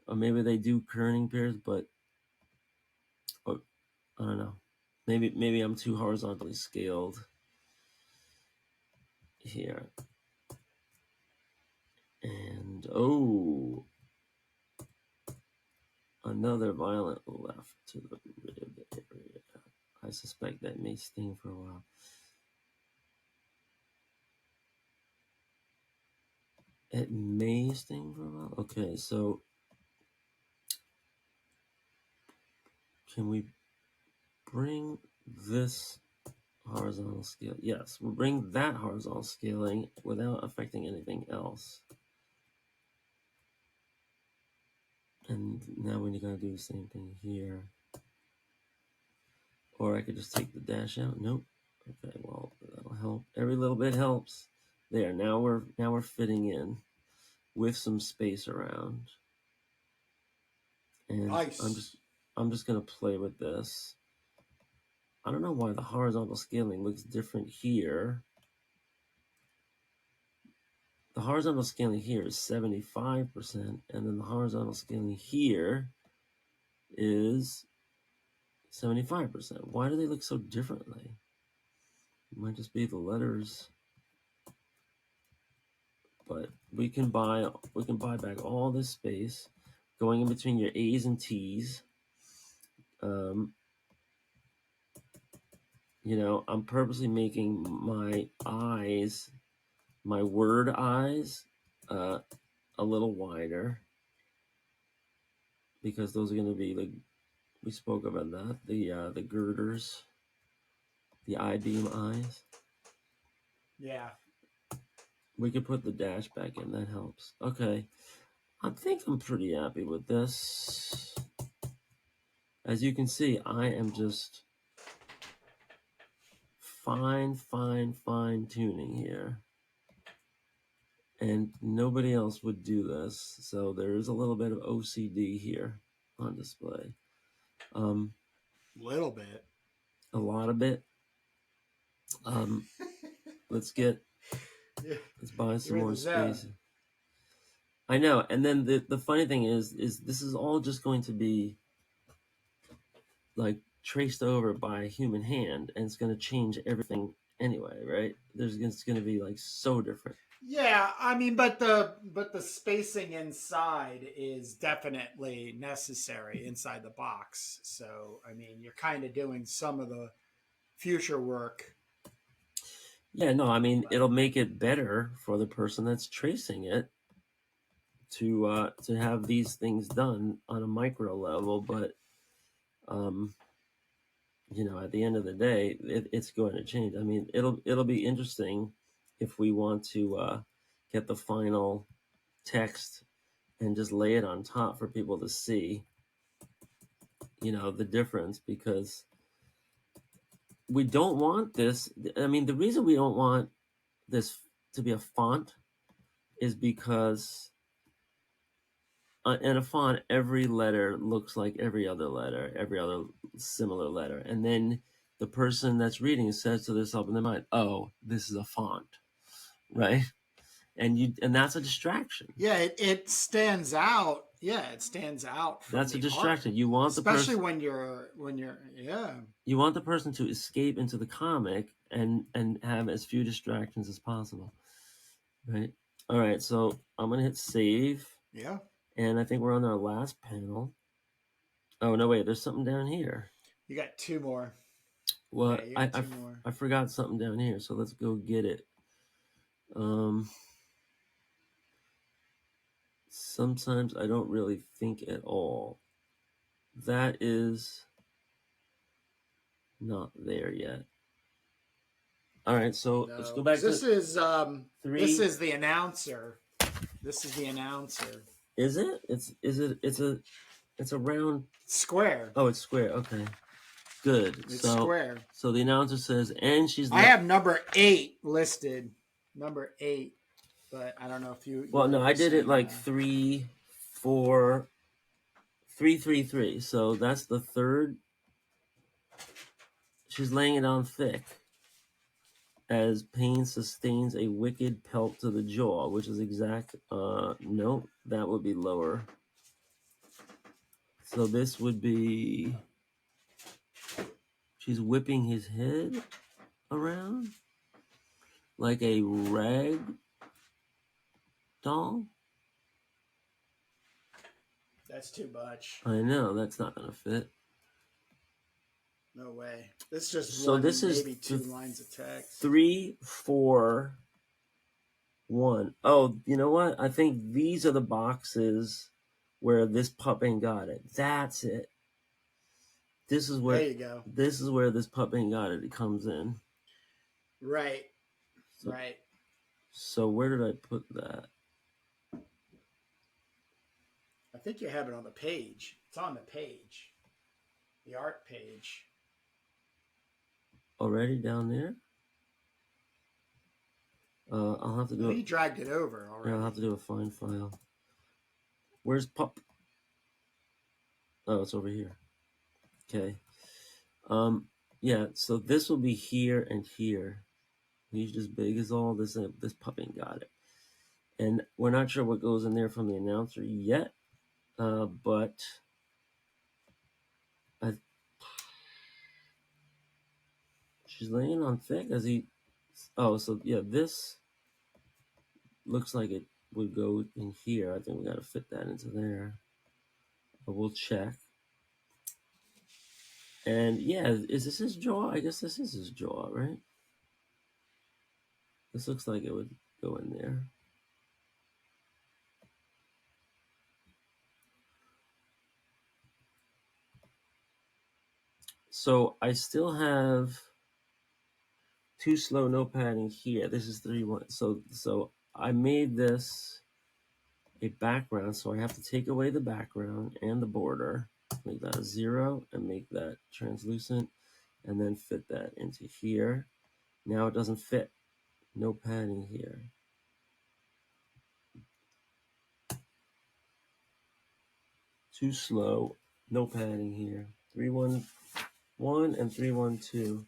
[SPEAKER 2] or maybe they do kerning pairs, but I don't know. Maybe I'm too horizontally scaled here. And oh, another violent left to the rib area. I suspect that may sting for a while. It may sting for a while. Okay, so can we bring this horizontal scale? Yes, we'll bring that horizontal scaling without affecting anything else. And now we're gonna do the same thing here. Or I could just take the dash out. Nope. Okay, well, that'll help. Every little bit helps. There, now we're fitting in with some space around. And
[SPEAKER 1] Nice.
[SPEAKER 2] I'm just gonna play with this. I don't know why the horizontal scaling looks different here. The horizontal scaling here is 75%, and then the horizontal scaling here is 75%. Why do they look so differently? It might just be the letters. But we can buy back all this space going in between your A's and T's. You know, I'm purposely making my eyes, my word eyes, a little wider, because those are going to be we spoke about that, the girders, the I-beam eyes.
[SPEAKER 1] Yeah.
[SPEAKER 2] We could put the dash back in, that helps. Okay, I think I'm pretty happy with this. As you can see, I am just fine tuning here. And nobody else would do this. So there is a little bit of OCD here on display.
[SPEAKER 1] Little bit.
[SPEAKER 2] A lot of it. Let's buy some more space. I know. And then the funny thing is this is all just going to be like traced over by a human hand, and it's going to change everything anyway, right? It's going to be like so different.
[SPEAKER 1] Yeah, I mean, but the spacing inside is definitely necessary inside the box. So, I mean, you're kind of doing some of the future work.
[SPEAKER 2] Yeah, no, I mean, it'll make it better for the person that's tracing it to have these things done on a micro level, but you know, at the end of the day, it's going to change. I mean, it'll be interesting if we want to get the final text and just lay it on top for people to see, you know, the difference, because we don't want this. I mean, the reason we don't want this to be a font is because in a font, every letter looks like every other letter, every other similar letter. And then the person that's reading says to themselves in their mind, oh, this is a font, right? And that's a distraction.
[SPEAKER 1] Yeah, it stands out. Yeah, it stands out.
[SPEAKER 2] That's a distraction.
[SPEAKER 1] Art.
[SPEAKER 2] You want
[SPEAKER 1] especially
[SPEAKER 2] the person,
[SPEAKER 1] when you're yeah.
[SPEAKER 2] You want the person to escape into the comic and have as few distractions as possible, right? All right, so I'm gonna hit save.
[SPEAKER 1] Yeah.
[SPEAKER 2] And I think we're on our last panel. Oh no, wait, there's something down here.
[SPEAKER 1] You got two more.
[SPEAKER 2] Well,
[SPEAKER 1] yeah,
[SPEAKER 2] I forgot something down here, so let's go get it. Sometimes I don't really think at all. That is not there yet. All right, so let's go back to
[SPEAKER 1] this is the announcer. This is the announcer.
[SPEAKER 2] Is it? It's a round
[SPEAKER 1] square.
[SPEAKER 2] Oh, it's square. Okay. Good.
[SPEAKER 1] It's square.
[SPEAKER 2] So the announcer says, and she's
[SPEAKER 1] I have number 8 listed. Number 8. But I don't know if you
[SPEAKER 2] Well, no, I did it like 3, 4, 3, 3, 3. So that's the third. She's laying it on thick as pain sustains a wicked pelt to the jaw, which is exact. No, that would be lower. So this would be. She's whipping his head around like a rag doll.
[SPEAKER 1] That's too much.
[SPEAKER 2] I know, that's not going to fit.
[SPEAKER 1] No way. This is just
[SPEAKER 2] So
[SPEAKER 1] one,
[SPEAKER 2] this is
[SPEAKER 1] maybe two lines of text.
[SPEAKER 2] 3, 4, 1. Oh, you know what? I think these are the boxes where this pup ain't got it. That's it. This is where
[SPEAKER 1] There you go.
[SPEAKER 2] this is where this pup ain't got it. It comes in.
[SPEAKER 1] Right.
[SPEAKER 2] So,
[SPEAKER 1] Right.
[SPEAKER 2] so where did I put that?
[SPEAKER 1] I think you have it on the page. It's on the page. The art page.
[SPEAKER 2] Already down there? I'll have to do
[SPEAKER 1] You dragged it over already.
[SPEAKER 2] Yeah, I'll have to do a find file. Where's pup? Oh, it's over here. Okay. Yeah, so this will be here and here. He's just big as all this. This pup ain't got it. And we're not sure what goes in there from the announcer yet, but she's laying on thick as he. Oh, so yeah, this looks like it would go in here. I think we got to fit that into there. But we'll check. And yeah, is this his jaw? I guess this is his jaw, right? This looks like it would go in there. So I still have too slow, no padding here. This is 3-1. So I made this a background, so I have to take away the background and the border, make that a 0, and make that translucent, and then fit that into here. Now it doesn't fit. No padding here. Too slow. No padding here. 3-1-1 and 3-1-2.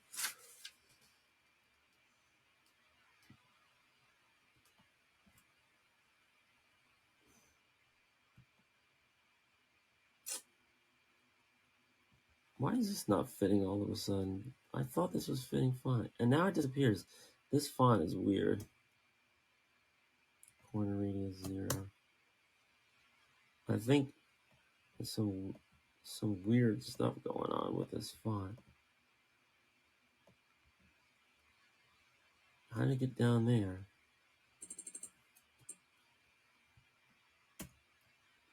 [SPEAKER 2] Why is this not fitting all of a sudden? I thought this was fitting fine. And now it disappears. This font is weird. Corner radius 0. I think there's some weird stuff going on with this font. How did it get down there?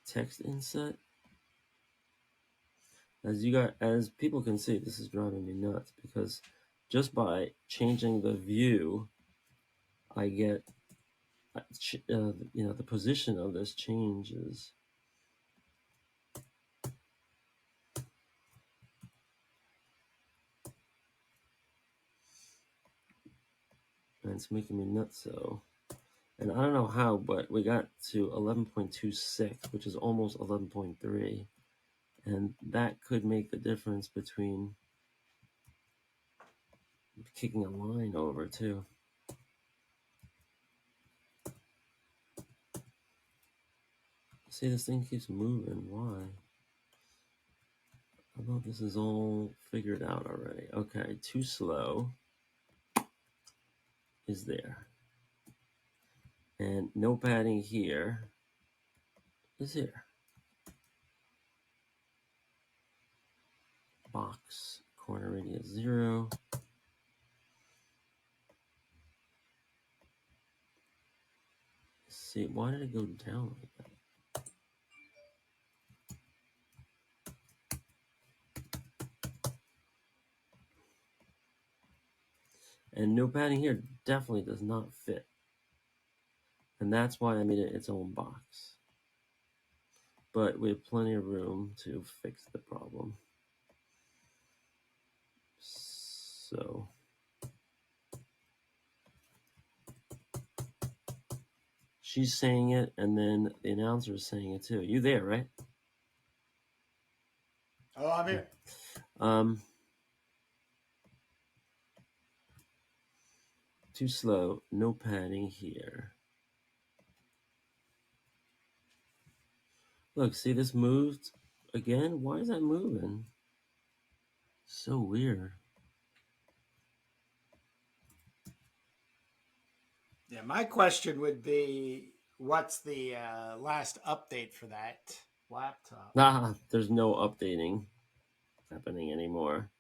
[SPEAKER 2] Text inset. As people can see, this is driving me nuts because just by changing the view, I get, the position of this changes. And it's making me nuts. So, and I don't know how, but we got to 11.26, which is almost 11.3. And that could make the difference between kicking a line over too. See, this thing keeps moving. Why? I thought this is all figured out already. Okay, too slow is there. And no padding here is here. Box, corner radius 0. See, why did it go down like that? And no padding here definitely does not fit. And that's why I made it its own box. But we have plenty of room to fix the problem. So she's saying it, and then the announcer is saying it too. You there, right?
[SPEAKER 1] Oh, I'm here.
[SPEAKER 2] Too slow, no padding here. Look, see this moved again? Why is that moving? So weird.
[SPEAKER 1] Yeah, my question would be, what's the last update for that laptop?
[SPEAKER 2] Ah, there's no updating happening anymore.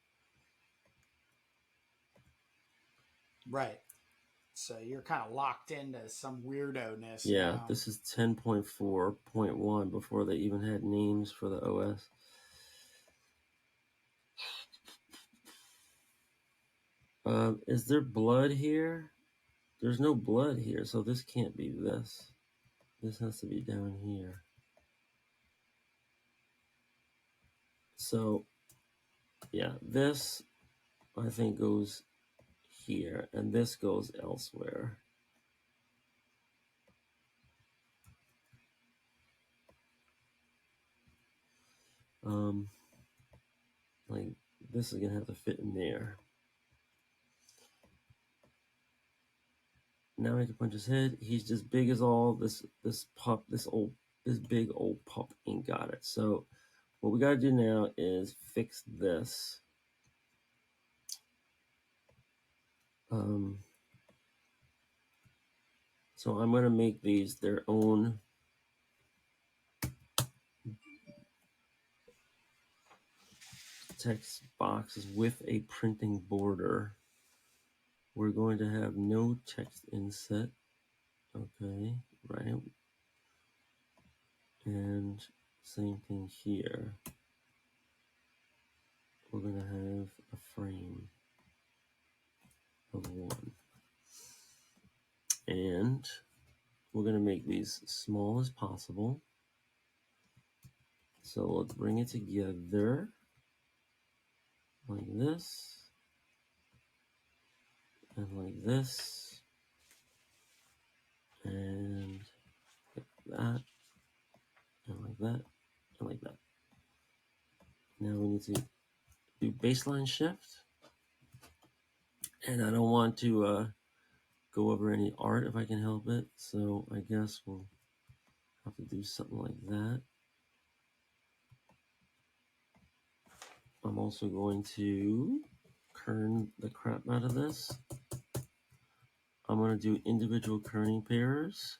[SPEAKER 1] Right. So you're kind of locked into some weirdo-ness
[SPEAKER 2] Yeah,
[SPEAKER 1] now.
[SPEAKER 2] this is 10.4.1 before they even had names for the OS. Is there blood here? There's no blood here, so this can't be this. This has to be down here. So, yeah, this I think goes here, and this goes elsewhere. Like this is gonna have to fit in there. Now I can punch his head. He's just big as all this pup, this big old pup ain't got it. So what we gotta do now is fix this. So I'm gonna make these their own text boxes with a printing border. We're going to have no text inset. Okay, right. And same thing here. We're going to have a frame of 1. And we're going to make these small as possible. So let's bring it together like this and like this and like that and like that and like that. Now we need to do baseline shift. And I don't want to go over any art if I can help it. So I guess we'll have to do something like that. I'm also going to kern the crap out of this. I'm going to do individual kerning pairs.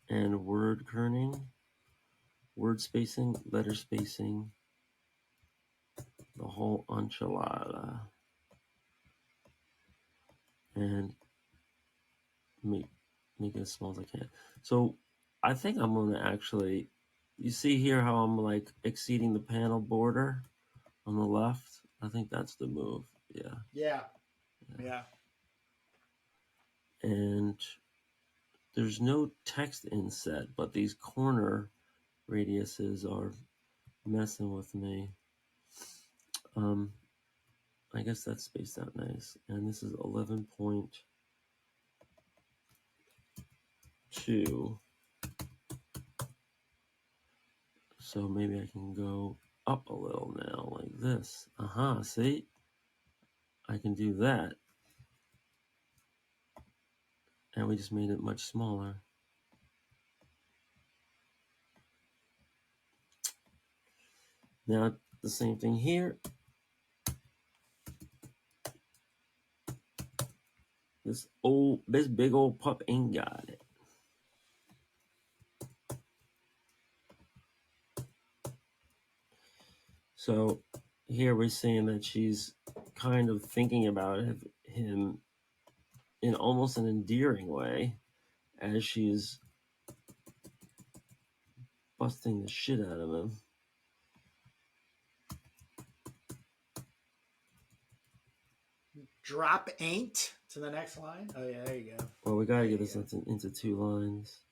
[SPEAKER 2] And word kerning, word spacing, letter spacing, the whole enchilada. And make it as small as I can. So I think I'm going to actually, you see here how I'm like exceeding the panel border on the left? I think that's the move. Yeah.
[SPEAKER 1] Yeah.
[SPEAKER 2] And there's no text inset, but these corner radiuses are messing with me. I guess that's spaced out nice. And this is 11.2. So maybe I can go up a little now like this. See? I can do that. And we just made it much smaller. Now the same thing here. This big old pup ain't got it. So here we're seeing that she's kind of thinking about him in almost an endearing way as she's busting the shit out of him.
[SPEAKER 1] Drop ain't to the next line. Oh yeah, there you go.
[SPEAKER 2] Well, we gotta get this into 2 lines.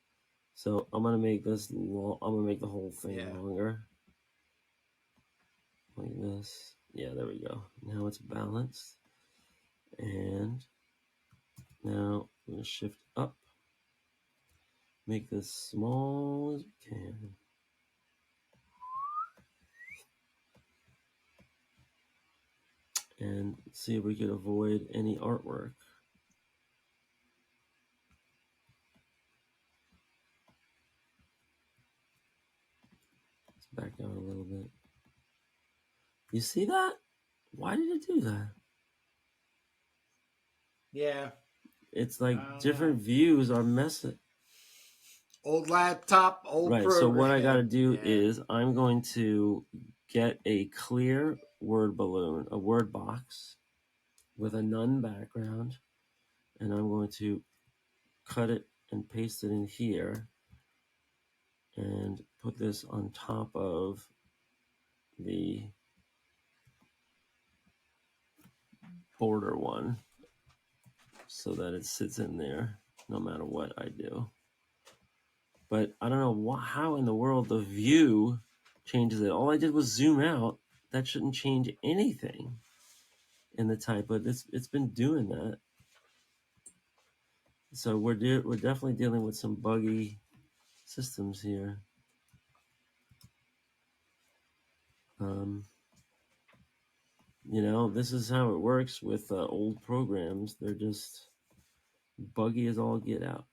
[SPEAKER 2] So I'm gonna make this long. I'm gonna make the whole thing longer. Like this. Yeah, there we go. Now it's balanced. And now I'm gonna shift up. Make this small as we can. And see if we could avoid any artwork. Let's back down a little bit. You see that? Why did it do that?
[SPEAKER 1] Yeah.
[SPEAKER 2] It's like
[SPEAKER 1] I don't know.
[SPEAKER 2] different views are messing.
[SPEAKER 1] Old laptop, old
[SPEAKER 2] Right. So what I got to
[SPEAKER 1] program.
[SPEAKER 2] do
[SPEAKER 1] Yeah.
[SPEAKER 2] is I'm going to get a clear word balloon, a word box with a none background, and I'm going to cut it and paste it in here and put this on top of the border one so that it sits in there no matter what I do. But I don't know how in the world the view changes it. All I did was zoom out. That shouldn't change anything in the type, but it's been doing that. So we're definitely dealing with some buggy systems here. You know, this is how it works with old programs. They're just buggy as all get out.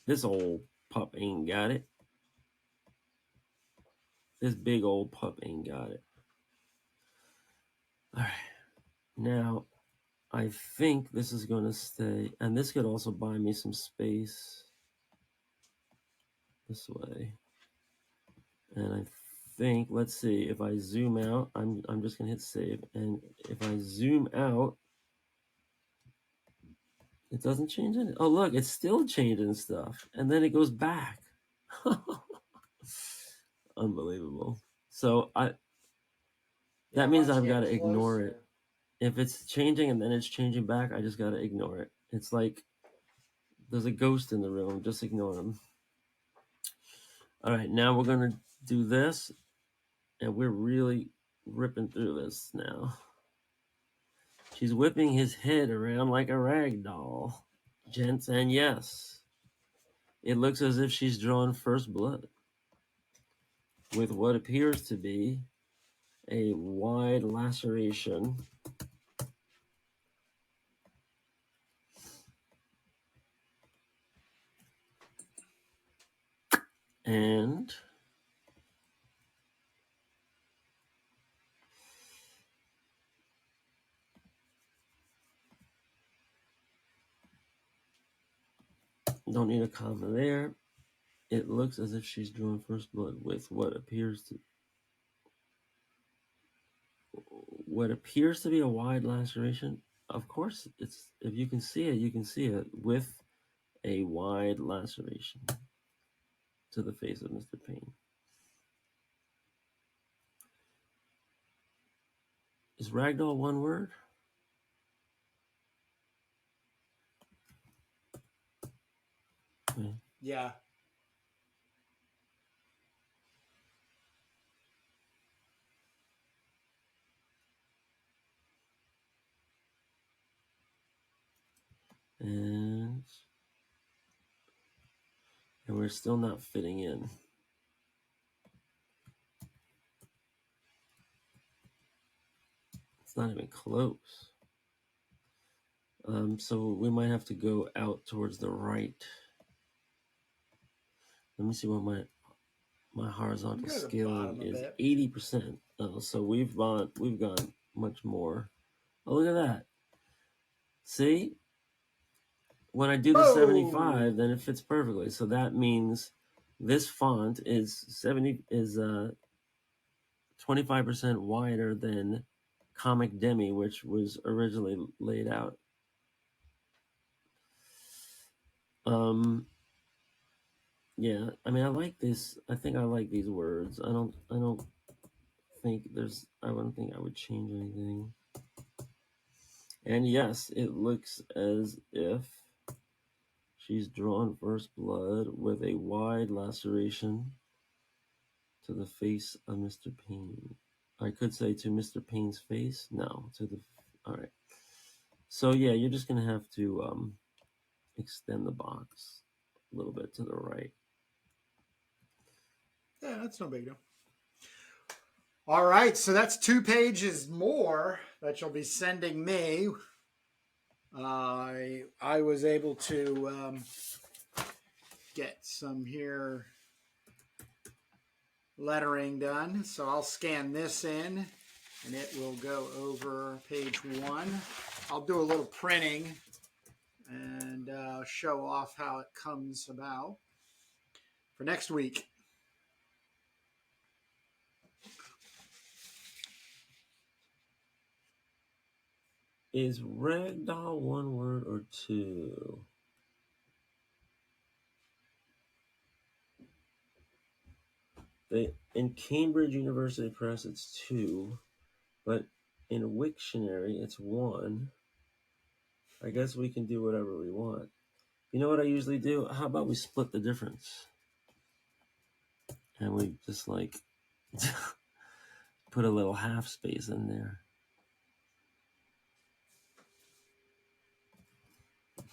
[SPEAKER 2] This old pup ain't got it. This big old pup ain't got it. All right. Now, I think this is going to stay, and this could also buy me some space this way. And I think, let's see, if I zoom out, I'm just going to hit save. And if I zoom out, it doesn't change anything. Oh, look, it's still changing stuff. And then it goes back. Unbelievable. So
[SPEAKER 1] Yeah,
[SPEAKER 2] that
[SPEAKER 1] why
[SPEAKER 2] means
[SPEAKER 1] don't you
[SPEAKER 2] I've got
[SPEAKER 1] get
[SPEAKER 2] to ignore
[SPEAKER 1] closer?
[SPEAKER 2] it. If it's changing and then it's changing back, I just got to ignore it. It's like there's a ghost in the room. Just ignore him. All right, now we're going to do this. And we're really ripping through this now. She's whipping his head around like a rag doll. Gents, and yes, it looks as if she's drawn first blood with what appears to be a wide laceration. And don't need a comma there. It looks as if she's drawn first blood with what appears to be a wide laceration. Of course, it's if you can see it, you can see it with a wide laceration to the face of Mr. Payne. Is ragdoll one word? Okay.
[SPEAKER 1] Yeah.
[SPEAKER 2] And we're still not fitting in. It's not even close. So we might have to go out towards the right. Let me see what my horizontal
[SPEAKER 1] Go to the
[SPEAKER 2] scaling
[SPEAKER 1] bottom a
[SPEAKER 2] is.
[SPEAKER 1] bit.
[SPEAKER 2] 80%. So we've gone much more. Oh, look at that. See? When I do the 75, then it fits perfectly. So that means this font is 25% wider than Comic Demi, which was originally laid out. Yeah, I mean, I like this. I think I like these words. I don't think I wouldn't think I would change anything. And yes, it looks as if she's drawn first blood with a wide laceration to the face of Mr. Payne. I could say to Mr. Payne's face. No, all right. So yeah, you're just gonna have to extend the box a little bit to the right.
[SPEAKER 1] Yeah, that's no big deal. All right, so that's 2 pages more that you'll be sending me. I was able to get some here. lettering done. So I'll scan this in and it will go over page 1. I'll do a little printing and show off how it comes about for next week.
[SPEAKER 2] Is ragdoll one word or two? In Cambridge University Press, it's 2, but in Wiktionary, it's 1. I guess we can do whatever we want. You know what I usually do? How about we split the difference? And we just like put a little half space in there.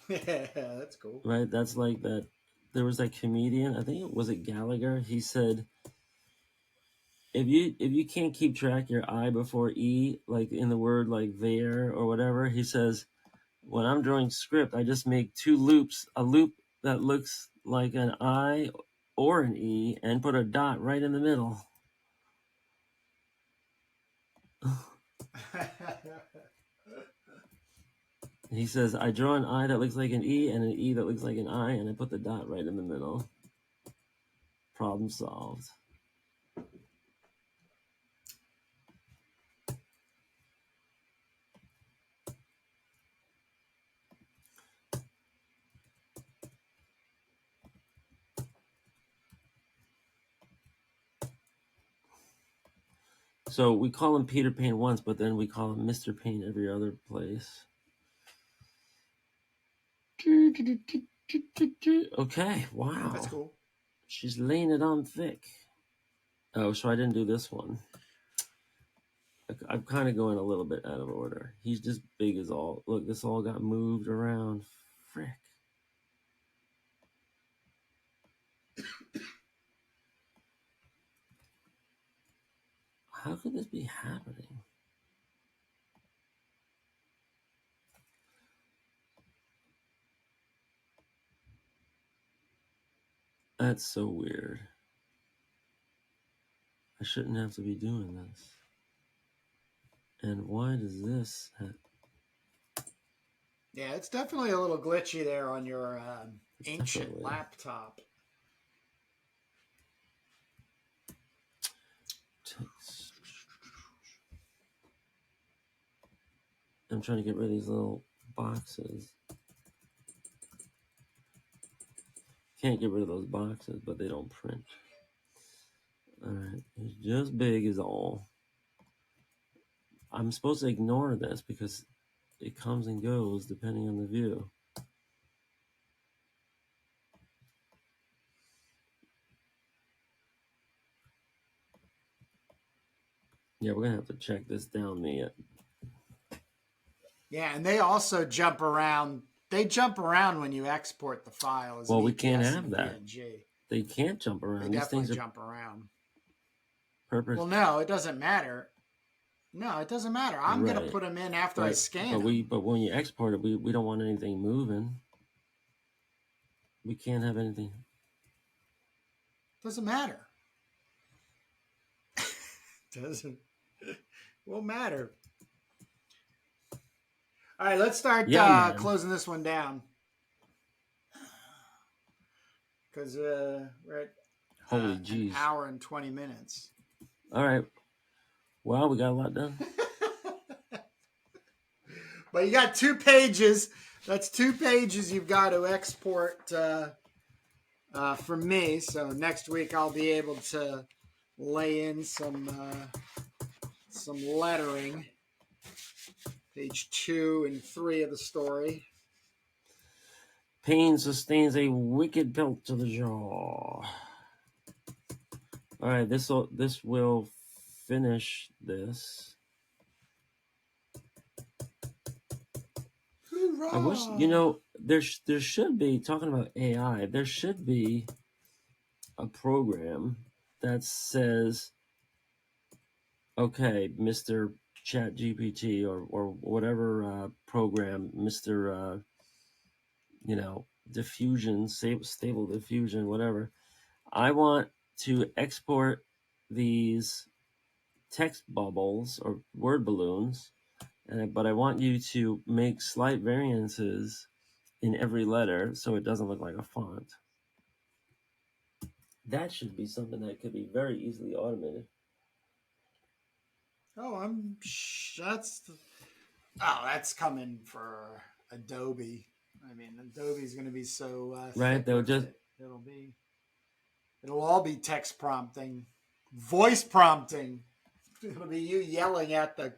[SPEAKER 1] Yeah, that's cool.
[SPEAKER 2] Right? That's like that. There was that comedian, I think it was Gallagher. He said, if you can't keep track your I before E, like in the word like there or whatever, he says, when I'm drawing script, I just make 2 loops, a loop that looks like an I or an E, and put a dot right in the middle. He says, I draw an I that looks like an E and an E that looks like an I, and I put the dot right in the middle. Problem solved. So we call him Peter Pan once, but then we call him Mr. Pain every other place. Okay, wow.
[SPEAKER 1] That's cool.
[SPEAKER 2] She's laying it on thick. Oh, so I didn't do this one. I'm kind of going a little bit out of order. He's just big as all. Look, this all got moved around. Frick. How could this be happening? That's so weird. I shouldn't have to be doing this. And why does this
[SPEAKER 1] Yeah, it's definitely a little glitchy there on your ancient
[SPEAKER 2] definitely
[SPEAKER 1] laptop.
[SPEAKER 2] I'm trying to get rid of these little boxes. Can't get rid of those boxes, but they don't print. Alright, it's just big is all. I'm supposed to ignore this because it comes and goes depending on the view. Yeah, we're gonna have to check this down, Mia.
[SPEAKER 1] Yeah, and they also jump around. They jump around when you export the file. As
[SPEAKER 2] Well,
[SPEAKER 1] an
[SPEAKER 2] we can't
[SPEAKER 1] EPS
[SPEAKER 2] have
[SPEAKER 1] and a
[SPEAKER 2] that.
[SPEAKER 1] PNG.
[SPEAKER 2] They can't jump around.
[SPEAKER 1] They
[SPEAKER 2] These
[SPEAKER 1] definitely
[SPEAKER 2] things are
[SPEAKER 1] jump around.
[SPEAKER 2] purpose.
[SPEAKER 1] Well, no, it doesn't matter. No, it doesn't matter. I'm
[SPEAKER 2] Right.
[SPEAKER 1] gonna put them in after I scan them.
[SPEAKER 2] But when you export it, we don't want anything moving. We can't have anything.
[SPEAKER 1] Doesn't matter. Won't matter. All right, let's start closing this one down. Because we're at
[SPEAKER 2] Holy jeez.
[SPEAKER 1] an hour and 20 minutes.
[SPEAKER 2] All right. Well, we got a lot done.
[SPEAKER 1] But you got 2 pages. That's 2 pages you've got to export from me. So next week I'll be able to lay in some lettering. Page 2 and 3 of the story.
[SPEAKER 2] Pain sustains a wicked pelt to the jaw. All right, this will finish this.
[SPEAKER 1] Hoorah!
[SPEAKER 2] I wish, there should be, talking about AI, there should be a program that says, okay, Mr. Chat GPT or whatever program, Mr. Diffusion, stable diffusion, whatever. I want to export these text bubbles or word balloons, but I want you to make slight variances in every letter so it doesn't look like a font. That should be something that could be very easily automated.
[SPEAKER 1] Oh, that's coming for Adobe. I mean, Adobe's going to be so
[SPEAKER 2] Right?
[SPEAKER 1] thick with it. It'll all be text prompting, voice prompting. It'll be you yelling at the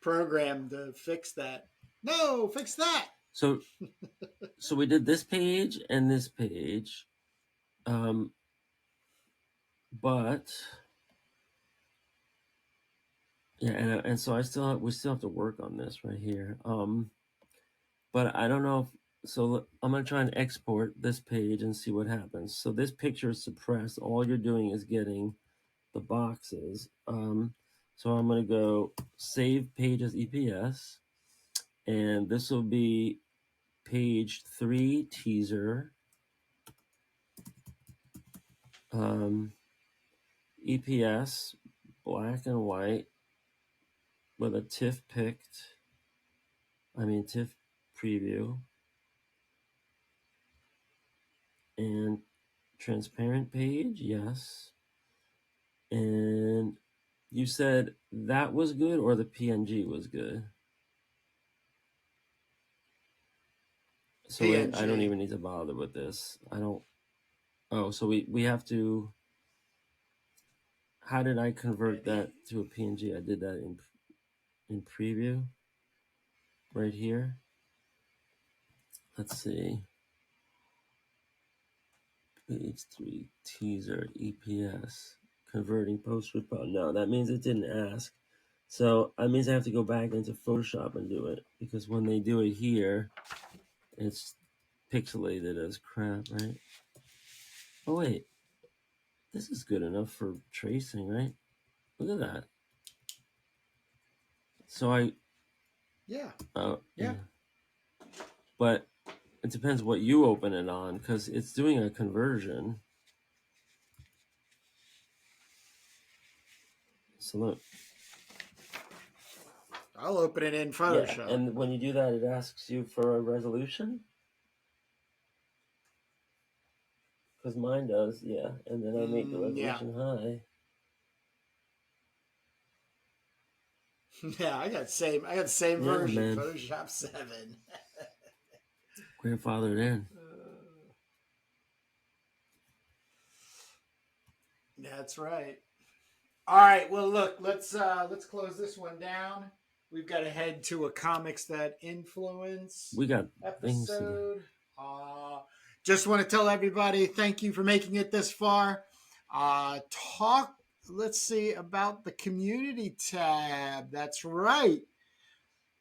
[SPEAKER 1] program to fix that. No, fix that.
[SPEAKER 2] So we did this page and this page, but yeah, and so we still have to work on this right here. But I don't know so I'm gonna try and export this page and see what happens. So this picture is suppressed. All you're doing is getting the boxes. So I'm gonna go save page as EPS, and this will be page 3 teaser. EPS black and white with a TIFF preview, and transparent page, yes. And you said that was good or the PNG was good? So I don't even need to bother with this. I don't. Oh, so we have to. How did I convert that to a PNG? I did that in preview right here. Let's see. Page 3 teaser EPS converting post response. No, that means it didn't ask. So that means I have to go back into Photoshop and do it, because when they do it here, it's pixelated as crap, right? Oh wait, this is good enough for tracing, right? Look at that. So
[SPEAKER 1] yeah.
[SPEAKER 2] But it depends what you open it on, because it's doing a conversion. So look.
[SPEAKER 1] I'll open it in Photoshop.
[SPEAKER 2] Yeah, and when you do that, it asks you for a resolution. Because mine does, yeah. And then I make the resolution high.
[SPEAKER 1] Yeah, I got the same version, man. Photoshop 7.
[SPEAKER 2] Grandfathered in.
[SPEAKER 1] That's right. All right. Well, look, let's close this one down. We've got to head to a Comics That Influence.
[SPEAKER 2] We got
[SPEAKER 1] episode. Just want to tell everybody thank you for making it this far. Let's see about the community tab. That's right.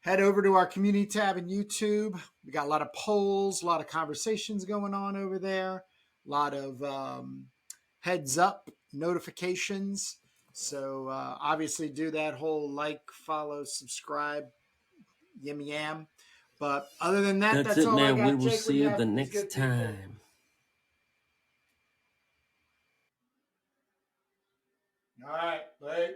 [SPEAKER 1] Head over to our community tab in YouTube. We got a lot of polls, a lot of conversations going on over there, a lot of heads up notifications. So obviously do that whole like, follow, subscribe, yim yam. But other than that, that's it, all man. I got.
[SPEAKER 2] We will see you the next time.
[SPEAKER 1] All right, bye.